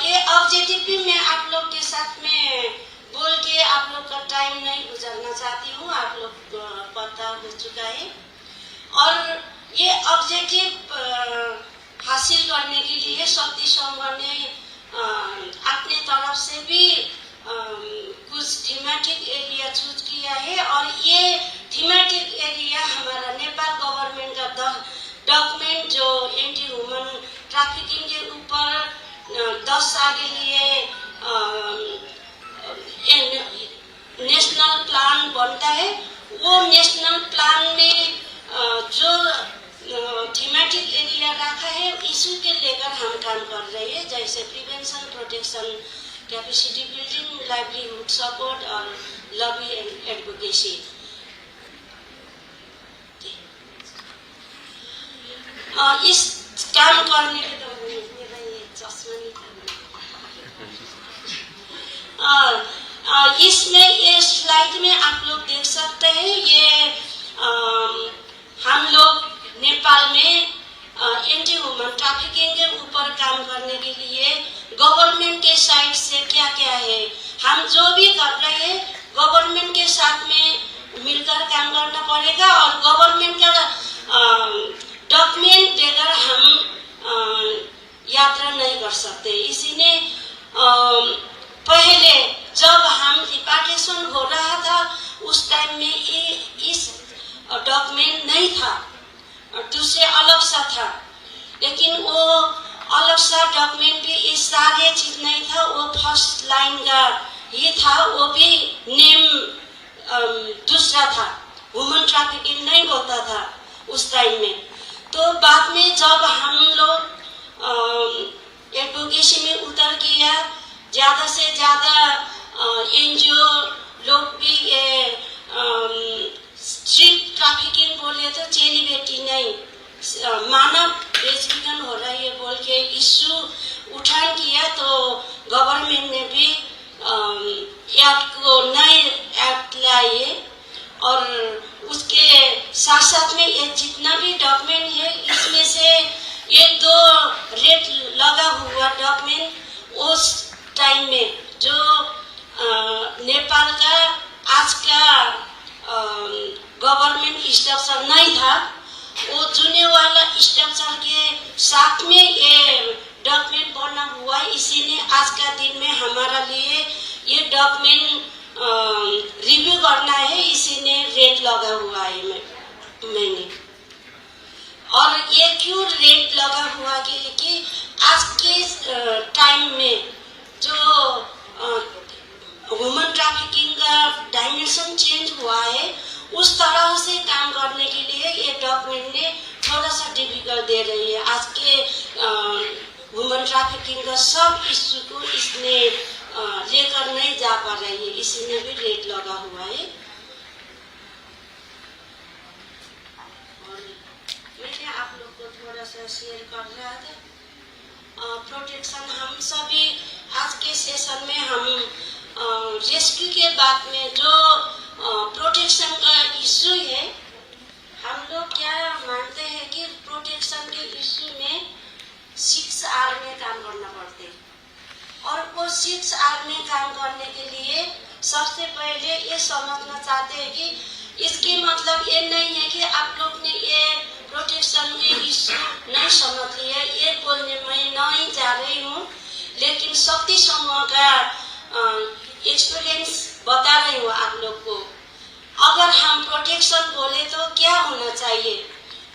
ये ऑब्जेक्टिव भी मैं आप लोग के साथ में बोल के आप लोग का टाइम नहीं गुजरना चाहती हूँ, आप लोग पता हो चुका है। और ये ऑब्जेक्टिव हासिल करने के लिए शक्ति समूह ने अपने तरफ से भी कुछ थीमेटिक एरिया चूज किया है। और ये थीमेटिक एरिया हमारा नेपाल गवर्नमेंट का डॉक्यूमेंट जो एंटी ह्यूमन ट्रैफिकिंग के ऊपर 10 साल के लिए नेशनल प्लान बनता है। वो नेशनल प्लान में जो थीमेटिक एरिया रखा है इशू के लेकर हम काम कर रहे हैं, जैसे prevention, protection, capacity building, livelihood support और लॉबी एंड एडवोकेसी। इस काम करने के तो मेरा ये चश्मा नहीं, इसमें ये स्लाइड में आप लोग देख सकते हैं। ये हम लोग नेपाल में एंटी ह्यूमन ट्रैफिकिंग के ऊपर काम करने के लिए गवर्नमेंट के साइड से क्या क्या है, हम जो भी कर रहे हैं गवर्नमेंट के साथ में मिलकर काम करना पड़ेगा। और गवर्नमेंट का डॉक्यूमेंट देकर हम यात्रा नहीं कर सकते। इसी ने पहले जब हम रिपार्टेशन हो रहा था उस टाइम में इस डॉक्यूमेंट नहीं था, दूसरे अलग सा था। लेकिन वो अलग सा डॉक्यूमेंट भी इस सारे चीज नहीं था, वो फर्स्ट लाइन का ये था, वो भी नेम दूसरा था, वुमन ट्रैफिकिंग नहीं बोलता था उस टाइम में। तो बाद में जब हम लोग एडवोकेसी में उतर गया, ज्यादा से ज्यादा एनजीओ लोग भी स्ट्रीट ट्रैफिकिंग बोले तो चेली बेटी नहीं, मानव बेचबिखन हो रही है बोल के इश्यू उठान किया, तो गवर्नमेंट ने भी एक्ट को नए एक्ट लाए और उसके साथ साथ में ये जितना भी डॉक्यूमेंट है इसमें से ये 2 रेट लगा हुआ डॉक्यूमेंट उस टाइम में जो नेपाल का आज का गवर्नमेंट स्ट्रक्चर नहीं था, वो जुने वाला स्ट्रक्चर के साथ में ये डॉक्यूमेंट बना हुआ है। इसी ने आज का दिन में हमारा लिए ये डॉक्यूमेंट रिव्यू करना है, इसी ने रेट लगा हुआ है मैंने। और ये क्यों रेट लगा हुआ कि आज के टाइम में जो ह्यूमन ट्रैफिकिंग का डायमेंशन चेंज हुआ है, उस तरह से काम करने के लिए ये डॉक्यूमेंट ने थोड़ा सा डिफिकल्ट दे रही है। आज के ह्यूमन ट्रैफिकिंग का सब इश्यू को इसने लेकर नहीं जा पा रही है, इसी में भी रेट लगा हुआ है। और मैंने आप लोग को थोड़ा सा शेयर कर रहा था प्रोटेक्शन। हम सभी आज के सेशन में हम रेस्क्यू के बाद में जो प्रोटेक्शन का इश्यू है, हम लोग क्या मानते हैं कि प्रोटेक्शन के इश्यू में 6R में काम करना पड़ते हैं। और वो 6R में काम करने के लिए सबसे पहले ये समझना चाहते हैं कि इसकी मतलब ये नहीं है कि आप लोग ने ये प्रोटेक्शन में इश्यू नहीं समझ लिया, ये बोलने में नहीं जा रही हूँ, लेकिन शक्ति समूह का एक्सपीरियंस बता रही हूँ आप लोग को। अगर हम प्रोटेक्शन बोले तो क्या होना चाहिए?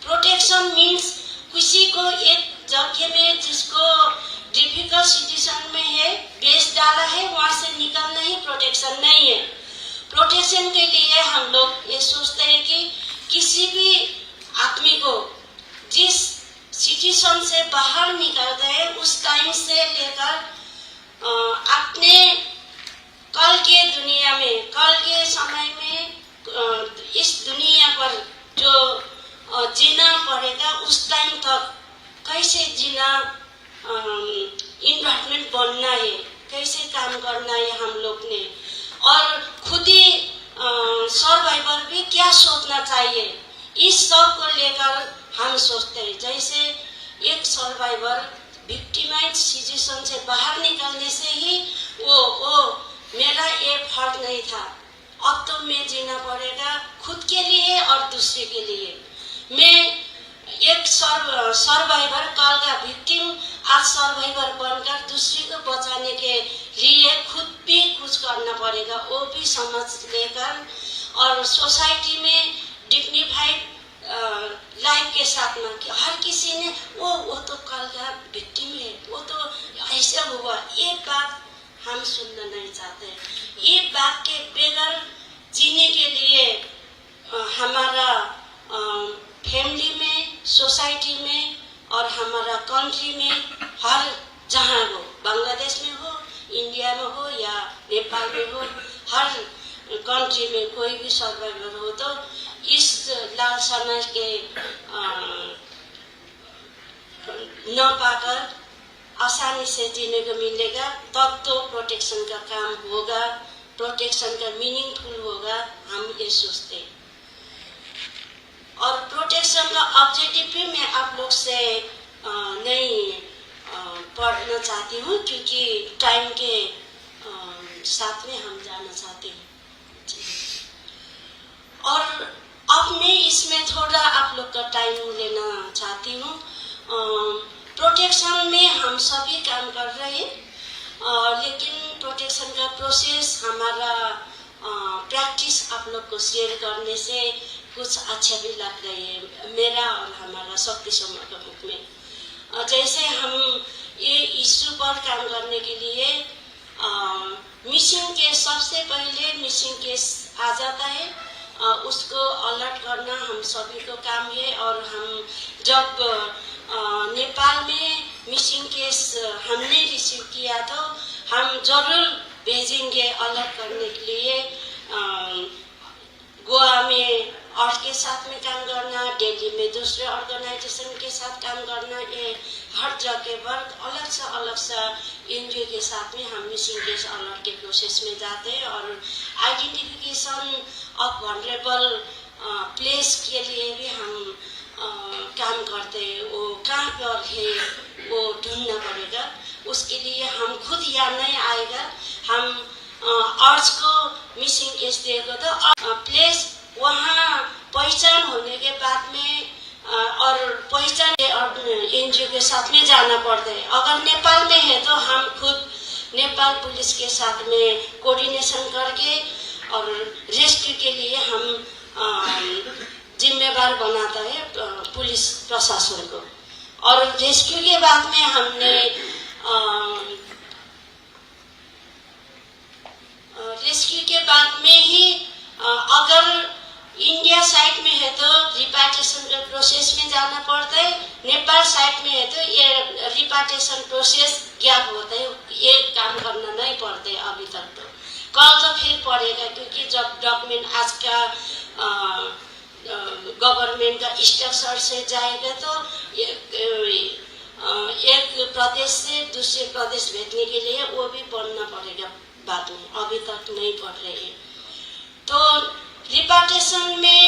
प्रोटेक्शन मीन्स किसी को एक जगह में जिसको डिफिकल्ट सिचुएशन में है, बेच डाला है, वहां से निकलना ही प्रोटेक्शन नहीं है। प्रोटेक्शन के लिए हम लोग ये सोचते हैं कि किसी भी आदमी को जिस सिचुएशन से बाहर निकल गए उस टाइम से लेकर अपने कल के दुनिया में, कल के समय में इस दुनिया पर जो जीना पड़ेगा उस टाइम तक कैसे जीना, इन्वायरमेंट बनना है, कैसे काम करना है हम लोग ने। और खुद ही सर्वाइवर भी क्या सोचना चाहिए, इस सब को लेकर हम सोचते हैं। जैसे एक सर्वाइवर विक्टिमाइज सिचुएशन से बाहर निकलने से ही वो मेरा ये फर्क नहीं था, अब तो मैं जीना पड़ेगा खुद के लिए और दूसरे के लिए। मैं एक सर्वाइवर कल का विक्टिम आज सर्वाइवर बनकर दूसरे को बचाने के लिए खुद भी कुछ करना पड़ेगा, वो भी समझ लेकर और सोसाइटी में डिग्निफाइड लाइफ के साथ में कि हर किसी ने वो तो कल का विक्टिम है, वो तो ऐसा हुआ, ये बात हम सुनना नहीं चाहते। ये बात के बगैर जीने के लिए हमारा फैमिली में, सोसाइटी में और हमारा कंट्री में, हर जहाँ हो, बांग्लादेश में हो, इंडिया में हो या नेपाल में हो, हर कंट्री में कोई भी सर्वाइवर हो तो इस लालसा के न पाकर आसानी से जीने को मिलेगा, तब तो प्रोटेक्शन का काम होगा, प्रोटेक्शन का मीनिंगफुल होगा, हम ये सोचते हैं। और प्रोटेक्शन का ऑब्जेक्टिव भी मैं आप लोग से नहीं पढ़ना चाहती हूँ, क्योंकि टाइम के साथ में हम जाना चाहते हैं। और अब मैं इसमें थोड़ा आप लोग का टाइम लेना चाहती हूँ। प्रोटेक्शन में हम सभी काम कर रहे हैं, लेकिन प्रोटेक्शन का प्रोसेस हमारा प्रैक्टिस आप लोग को शेयर करने से कुछ अच्छा भी लग रही है मेरा और हमारा शक्ति समूह के मुख में। जैसे हम ये इश्यू पर काम करने के लिए मिसिंग केस, सबसे पहले मिसिंग केस आ जाता है, उसको अलर्ट करना हम सभी को काम है। और हम जब नेपाल में मिसिंग केस हमने रिसीव किया तो हम जरूर भेजेंगे अलर्ट करने के लिए। गोवा में अर्थ के साथ में काम करना, दिल्ली में दूसरे ऑर्गेनाइजेशन के साथ काम करना, ये हर जगह पर अलग सा एनजीओ के साथ में हम मिसिंग केस अलर्ट के प्रोसेस में जाते हैं और आइडेंटिफिकेशन ऑफ वनरेबल प्लेस के लिए भी हम काम करते हैं। वो कहाँ पर है वो ढूंढना पड़ेगा, उसके लिए हम खुद याद नहीं आएगा। हम अर्ज को मिसिंग केस दिएको तो प्लेस वहाँ पहचान होने के बाद में और पहचान एनजीओ के साथ में जाना पड़ता है। अगर नेपाल में है तो हम खुद नेपाल पुलिस के साथ में कोऑर्डिनेशन करके और रेस्क्यू के लिए हम जिम्मेदार बनाता है पुलिस प्रशासन को। और रेस्क्यू के बाद में हमने रेस्क्यू के बाद में ही अगर इंडिया साइड में है तो रिपाट्रिएशन के प्रोसेस में जाना पड़ता है, नेपाल साइड में है तो ये रिपाट्रिएशन प्रोसेस गैप होता है, ये काम करना नहीं पड़ता है अभी तक। तो कल तो फिर पड़ेगा क्योंकि जब डॉक्यूमेंट आज का गवर्नमेंट का स्ट्रक्चर से जाएगा तो एक प्रदेश से दूसरे प्रदेश भेजने के लिए वो भी बनना पड़ेगा बाद में, अभी तक नहीं पढ़ रहे हैं। तो रिपाट्रिएशन में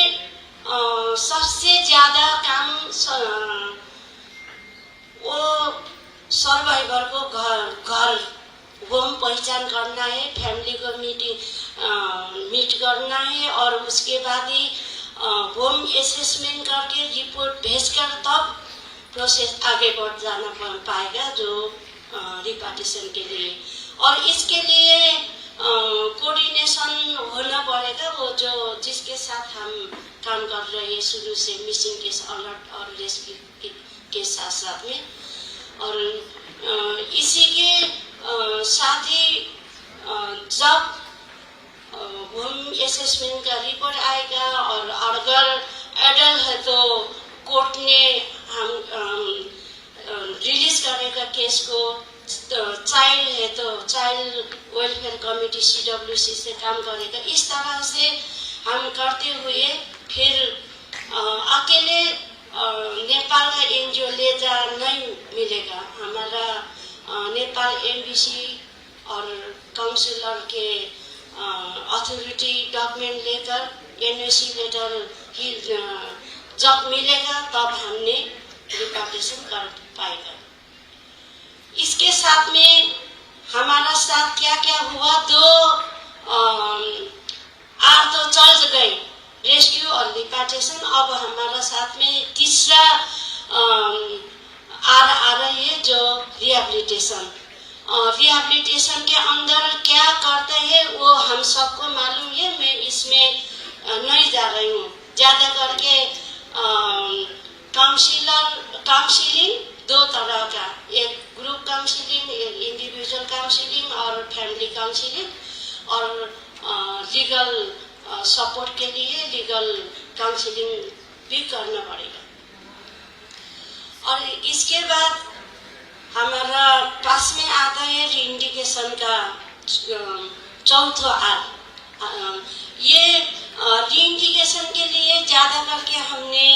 सबसे ज्यादा काम वो सर्वाइवर को घर होम पहचान करना है, फैमिली को मीट करना है और उसके बाद ही होम असेसमेंट करके रिपोर्ट भेजकर तब प्रोसेस आगे बढ़ जाना पाएगा जो रिपाट्रिएशन के लिए। और इसके लिए कोऑर्डिनेशन होना पड़ेगा, वो जो जिसके साथ हम काम कर रहे हैं शुरू से मिसिंग केस अलर्ट और रेस्क्यू के साथ साथ में। और इसी के साथ ही जब होम असेसमेंट का रिपोर्ट आएगा और अगर एडल्ट है तो कोर्ट ने हम रिलीज करेगा केस को, चाइल्ड है तो चाइल्ड वेलफेयर कमिटी CWC से काम करेगा। इस तरह से हम करते हुए फिर अकेले नेपाल का एनजीओ ले जा नहीं मिलेगा। हमारा नेपाल एमबीसी और काउंसिलर के अथॉरिटी डॉक्यूमेंट लेकर एनओसी लेटर ही जब मिलेगा तब हमने रिपाट्रिएशन कर पाएगा। इसके साथ में हमारा साथ क्या क्या हुआ, तो चल गए रेस्क्यू और रिपाट्रिएशन। अब हमारा साथ में तीसरा आ रही है जो रिहैबिलिटेशन। रिहैबिलिटेशन के अंदर क्या करते हैं वो हम सबको मालूम है, मैं इसमें नहीं जा रही हूँ। ज्यादा करके काउंसिलिंग दो तरह का, एक ग्रुप काउंसिलिंग, एक इंडिविजुअल काउंसिलिंग और फैमिली काउंसिलिंग और लीगल सपोर्ट के लिए लीगल काउंसिलिंग भी करना पड़ेगा। और इसके बाद हमारा पास में आता है रिइंडिकेशन का चौथा आर। ये रिइंडिकेशन के लिए ज्यादा करके हमने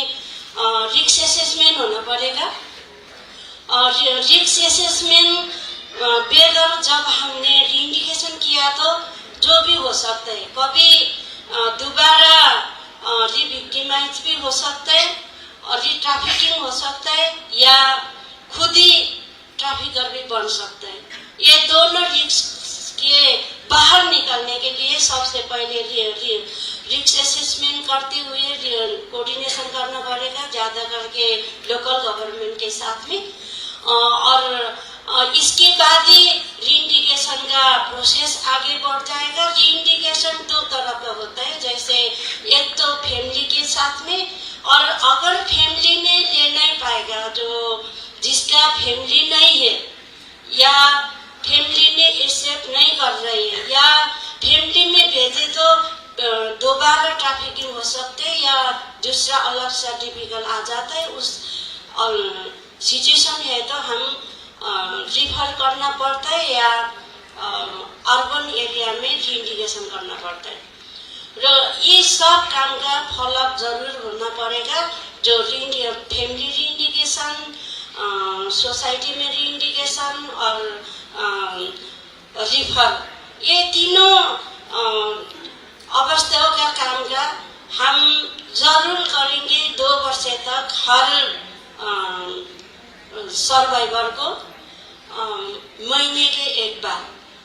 रिस्क असेसमेंट होना पड़ेगा। और रिस्क असेसमेंट बगैर जब हमने रिइंडिकेशन किया तो जो भी हो सकता है, कभी दोबारा रिविक्टिमाइज भी हो सकता है और ट्रैफिकिंग हो सकता है या खुद ही ट्रैफिकर भी बन सकता है। ये दोनों रिस्क के बाहर निकलने के लिए सबसे पहले रिस्क असेसमेंट करते हुए कोऑर्डिनेशन करना पड़ेगा ज्यादा करके लोकल गवर्नमेंट के साथ में। और इसके बाद ही रिइंडिकेशन का प्रोसेस आगे बढ़ जाएगा। रिइंडिकेशन दो तरह का होता है, जैसे एक तो फैमिली के साथ में, और अगर फैमिली ने ले नहीं पाएगा, जो जिसका फैमिली नहीं है या फैमिली ने एक्सेप्ट नहीं कर रही है या फैमिली में भेजे तो दोबारा ट्रैफिकिंग हो सकते हैं या दूसरा अलग सा डिफिकल्ट आ जाता है। उस सिचुएशन है तो हम रिफर करना पड़ता है या अर्बन एरिया में रिइंडिकेशन करना पड़ता है। र ये सब काम का फॉलोअप जरूर होना पड़ेगा, जो फैमिली रिइंडिकेशन, सोसाइटी में रिइंडिकेशन और रिफर, ये तीनों अवस्थाओं का काम का हम जरूर करेंगे 2 वर्ष तक हर सर्वाइवर को महीने के एक बार।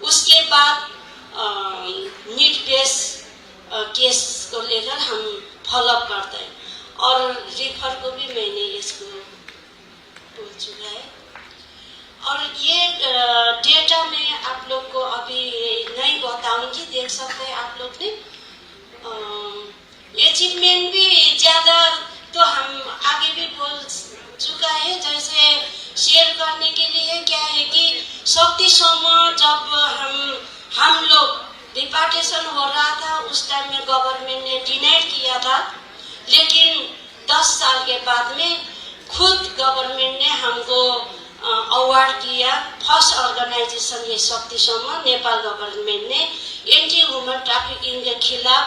उसके बाद नीड बेस केस को लेकर हम फॉलोअप करते हैं और रिफर को भी मैंने इसको बोल चुका है। और ये डेटा में आप लोग को अभी नहीं बताऊंगी, देख सकते हैं आप लोग ने। अचीवमेंट भी ज़्यादा तो हम आगे भी बोल चुका है। जैसे शेयर करने के लिए क्या है कि शक्तिसम्म जब हम लोग रिपार्टेशन हो रहा था उस टाइम में गवर्नमेंट ने डिनाइड किया था, लेकिन 10 साल के बाद में खुद गवर्नमेंट ने हमको अवार्ड किया। फर्स्ट ऑर्गेनाइजेशन ये शक्तिसम्म नेपाल गवर्नमेंट ने एंटी वुमन ट्रैफिकिंग के खिलाफ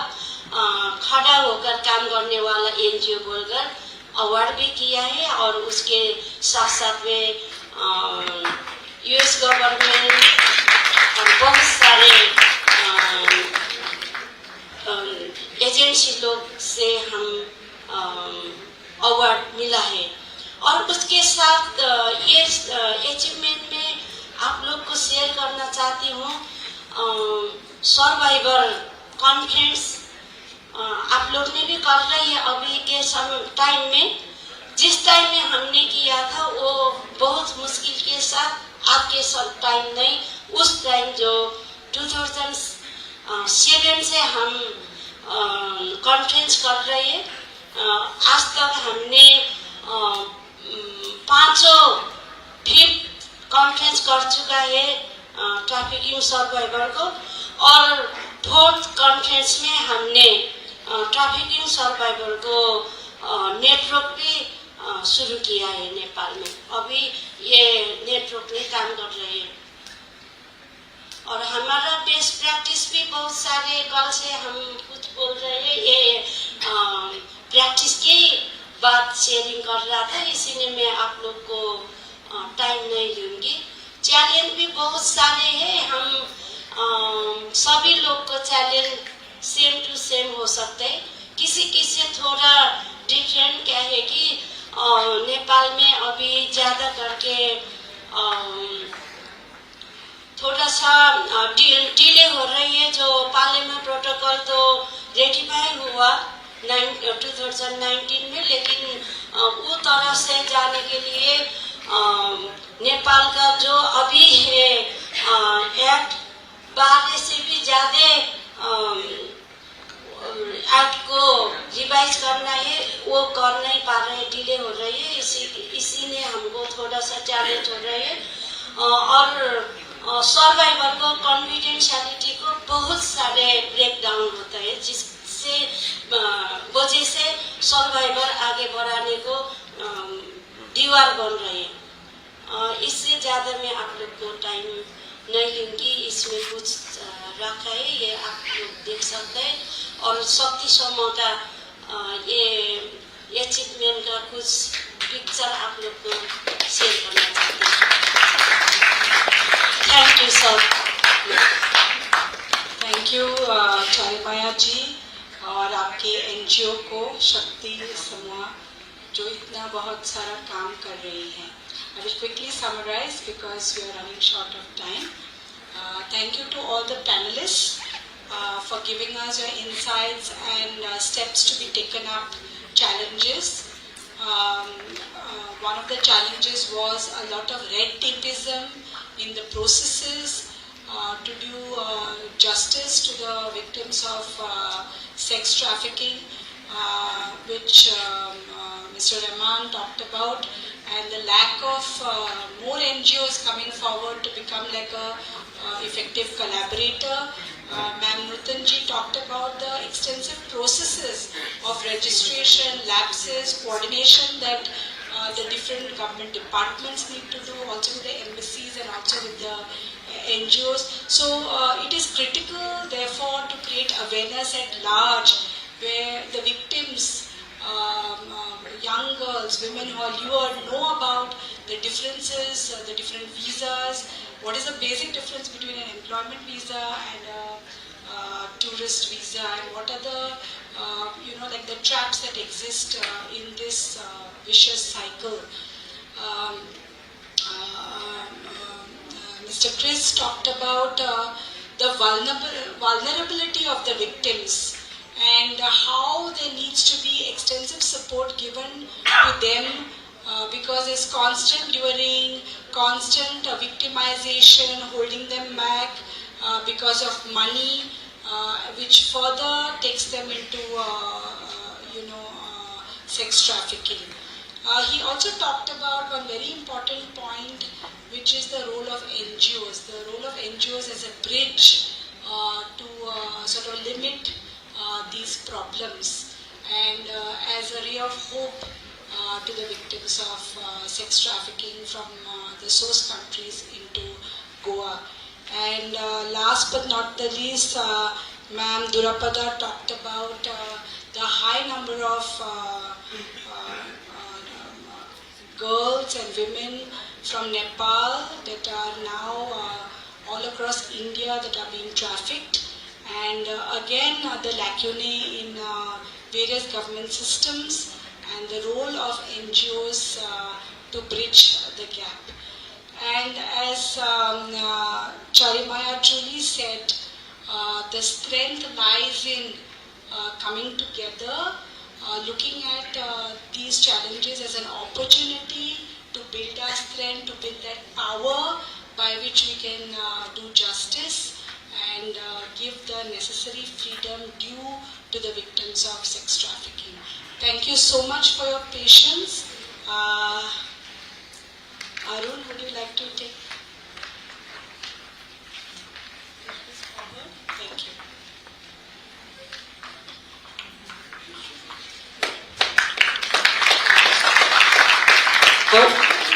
खड़ा होकर काम करने वाला एनजीओ बोलकर अवार्ड भी किया है। और उसके साथ साथ में यूएस गवर्नमेंट और बहुत सारे एजेंसी लोग से हम अवार्ड मिला है। और उसके साथ ये अचीवमेंट में आप लोग को शेयर करना चाहती हूँ, सर्वाइवर कॉन्फ्रेंस आप लोग ने भी कर रही है अभी के टाइम में। जिस टाइम में हमने किया था वो बहुत मुश्किल के साथ, आज के सब टाइम नहीं, उस टाइम जो 2007 से हम कॉन्फ्रेंस कर रहे हैं। आज तक हमने 5th कॉन्फ्रेंस कर चुका है ट्रैफिकिंग सर्वाइवर को, और 4th कॉन्फ्रेंस में हमने ट्रैफिकिंग सर्वाइवर को नेटवर्क भी शुरू किया है नेपाल में। अभी ये नेटवर्क में काम कर रहे हैं और हमारा बेस्ट प्रैक्टिस भी बहुत सारे कल से हम कुछ बोल रहे हैं। ये प्रैक्टिस की बात शेयरिंग कर रहा था, इसीलिए मैं आप लोग को टाइम नहीं लूँगी। चैलेंज भी बहुत सारे हैं, हम सभी लोग को चैलेंज सेम टू सेम हो सकते हैं। किसी से थोड़ा डिफरेंट क्या है कि नेपाल में अभी ज़्यादा करके थोड़ा सा डिले हो रही है। जो पार्लियामेंट प्रोटोकॉल तो रेटिफाई हुआ 2019 में, लेकिन वो तरह से जाने के लिए नेपाल का जो अभी है एक्ट 12 से भी ज़्यादा एक्ट को रिवाइज करना है, वो कर नहीं पा रहे, डिले हो रही है। इसीलिए हमको थोड़ा सा चैलेंज हो रही है। और सर्वाइवर को कॉन्फिडेंशियलिटी को बहुत सारे ब्रेक डाउन होता है, जिससे वजह से सर्वाइवर आगे बढ़ाने को दीवार बन रही है। इससे ज़्यादा मैं आप लोग को टाइम नहीं लूँगी, इसमें कुछ रखा है, ये आप लोग देख सकते हैं। और शक्तिसम्म का ये अचीवमेंट का कुछ पिक्चर आप लोग को शेयर करना चाहते हैं। Thank you sir. Thank you Charupaya ji और आपके एनजीओ को शक्ति समूह जो इतना बहुत सारा काम कर रही है। I will quickly summarize because we are running short of time. Thank you to all the panelists for giving us your insights and steps to be taken up, challenges. One of the challenges was a lot of red tapeism in the processes to do justice to the victims of sex trafficking, which Mr. Rahman talked about, and the lack of more NGOs coming forward to become like a effective collaborator. Ma'am Nutanji talked about the extensive processes of registration, lapses, coordination that the different government departments need to do, also with the embassies and also with the NGOs. So it is critical, therefore, to create awareness at large, where the victims girls, women who all you all know about the differences, the different visas, what is the basic difference between an employment visa and a tourist visa, and what are the like the traps that exist in this vicious cycle. Mr. Chris talked about the vulnerability of the victims and how there needs to be extensive support given to them because there's constant luring, constant victimization, holding them back because of money, which further takes them into sex trafficking. He also talked about one very important point, which is the role of NGOs. The role of NGOs as a bridge to sort of limit these problems and as a ray of hope to the victims of sex trafficking from the source countries into Goa. And last but not the least, Ma'am Durapada talked about the high number of girls and women from Nepal that are now all across India that are being trafficked. And again, the lacunae in various government systems and the role of NGOs to bridge the gap. And as Charimaya truly said, the strength lies in coming together, looking at these challenges as an opportunity to build our strength, to build that power by which we can do justice and give the necessary freedom due to the victims of sex trafficking. Thank you so much for your patience. Arun, would you like to take this forward? Thank you.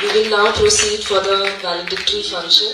We will now proceed for the valedictory function.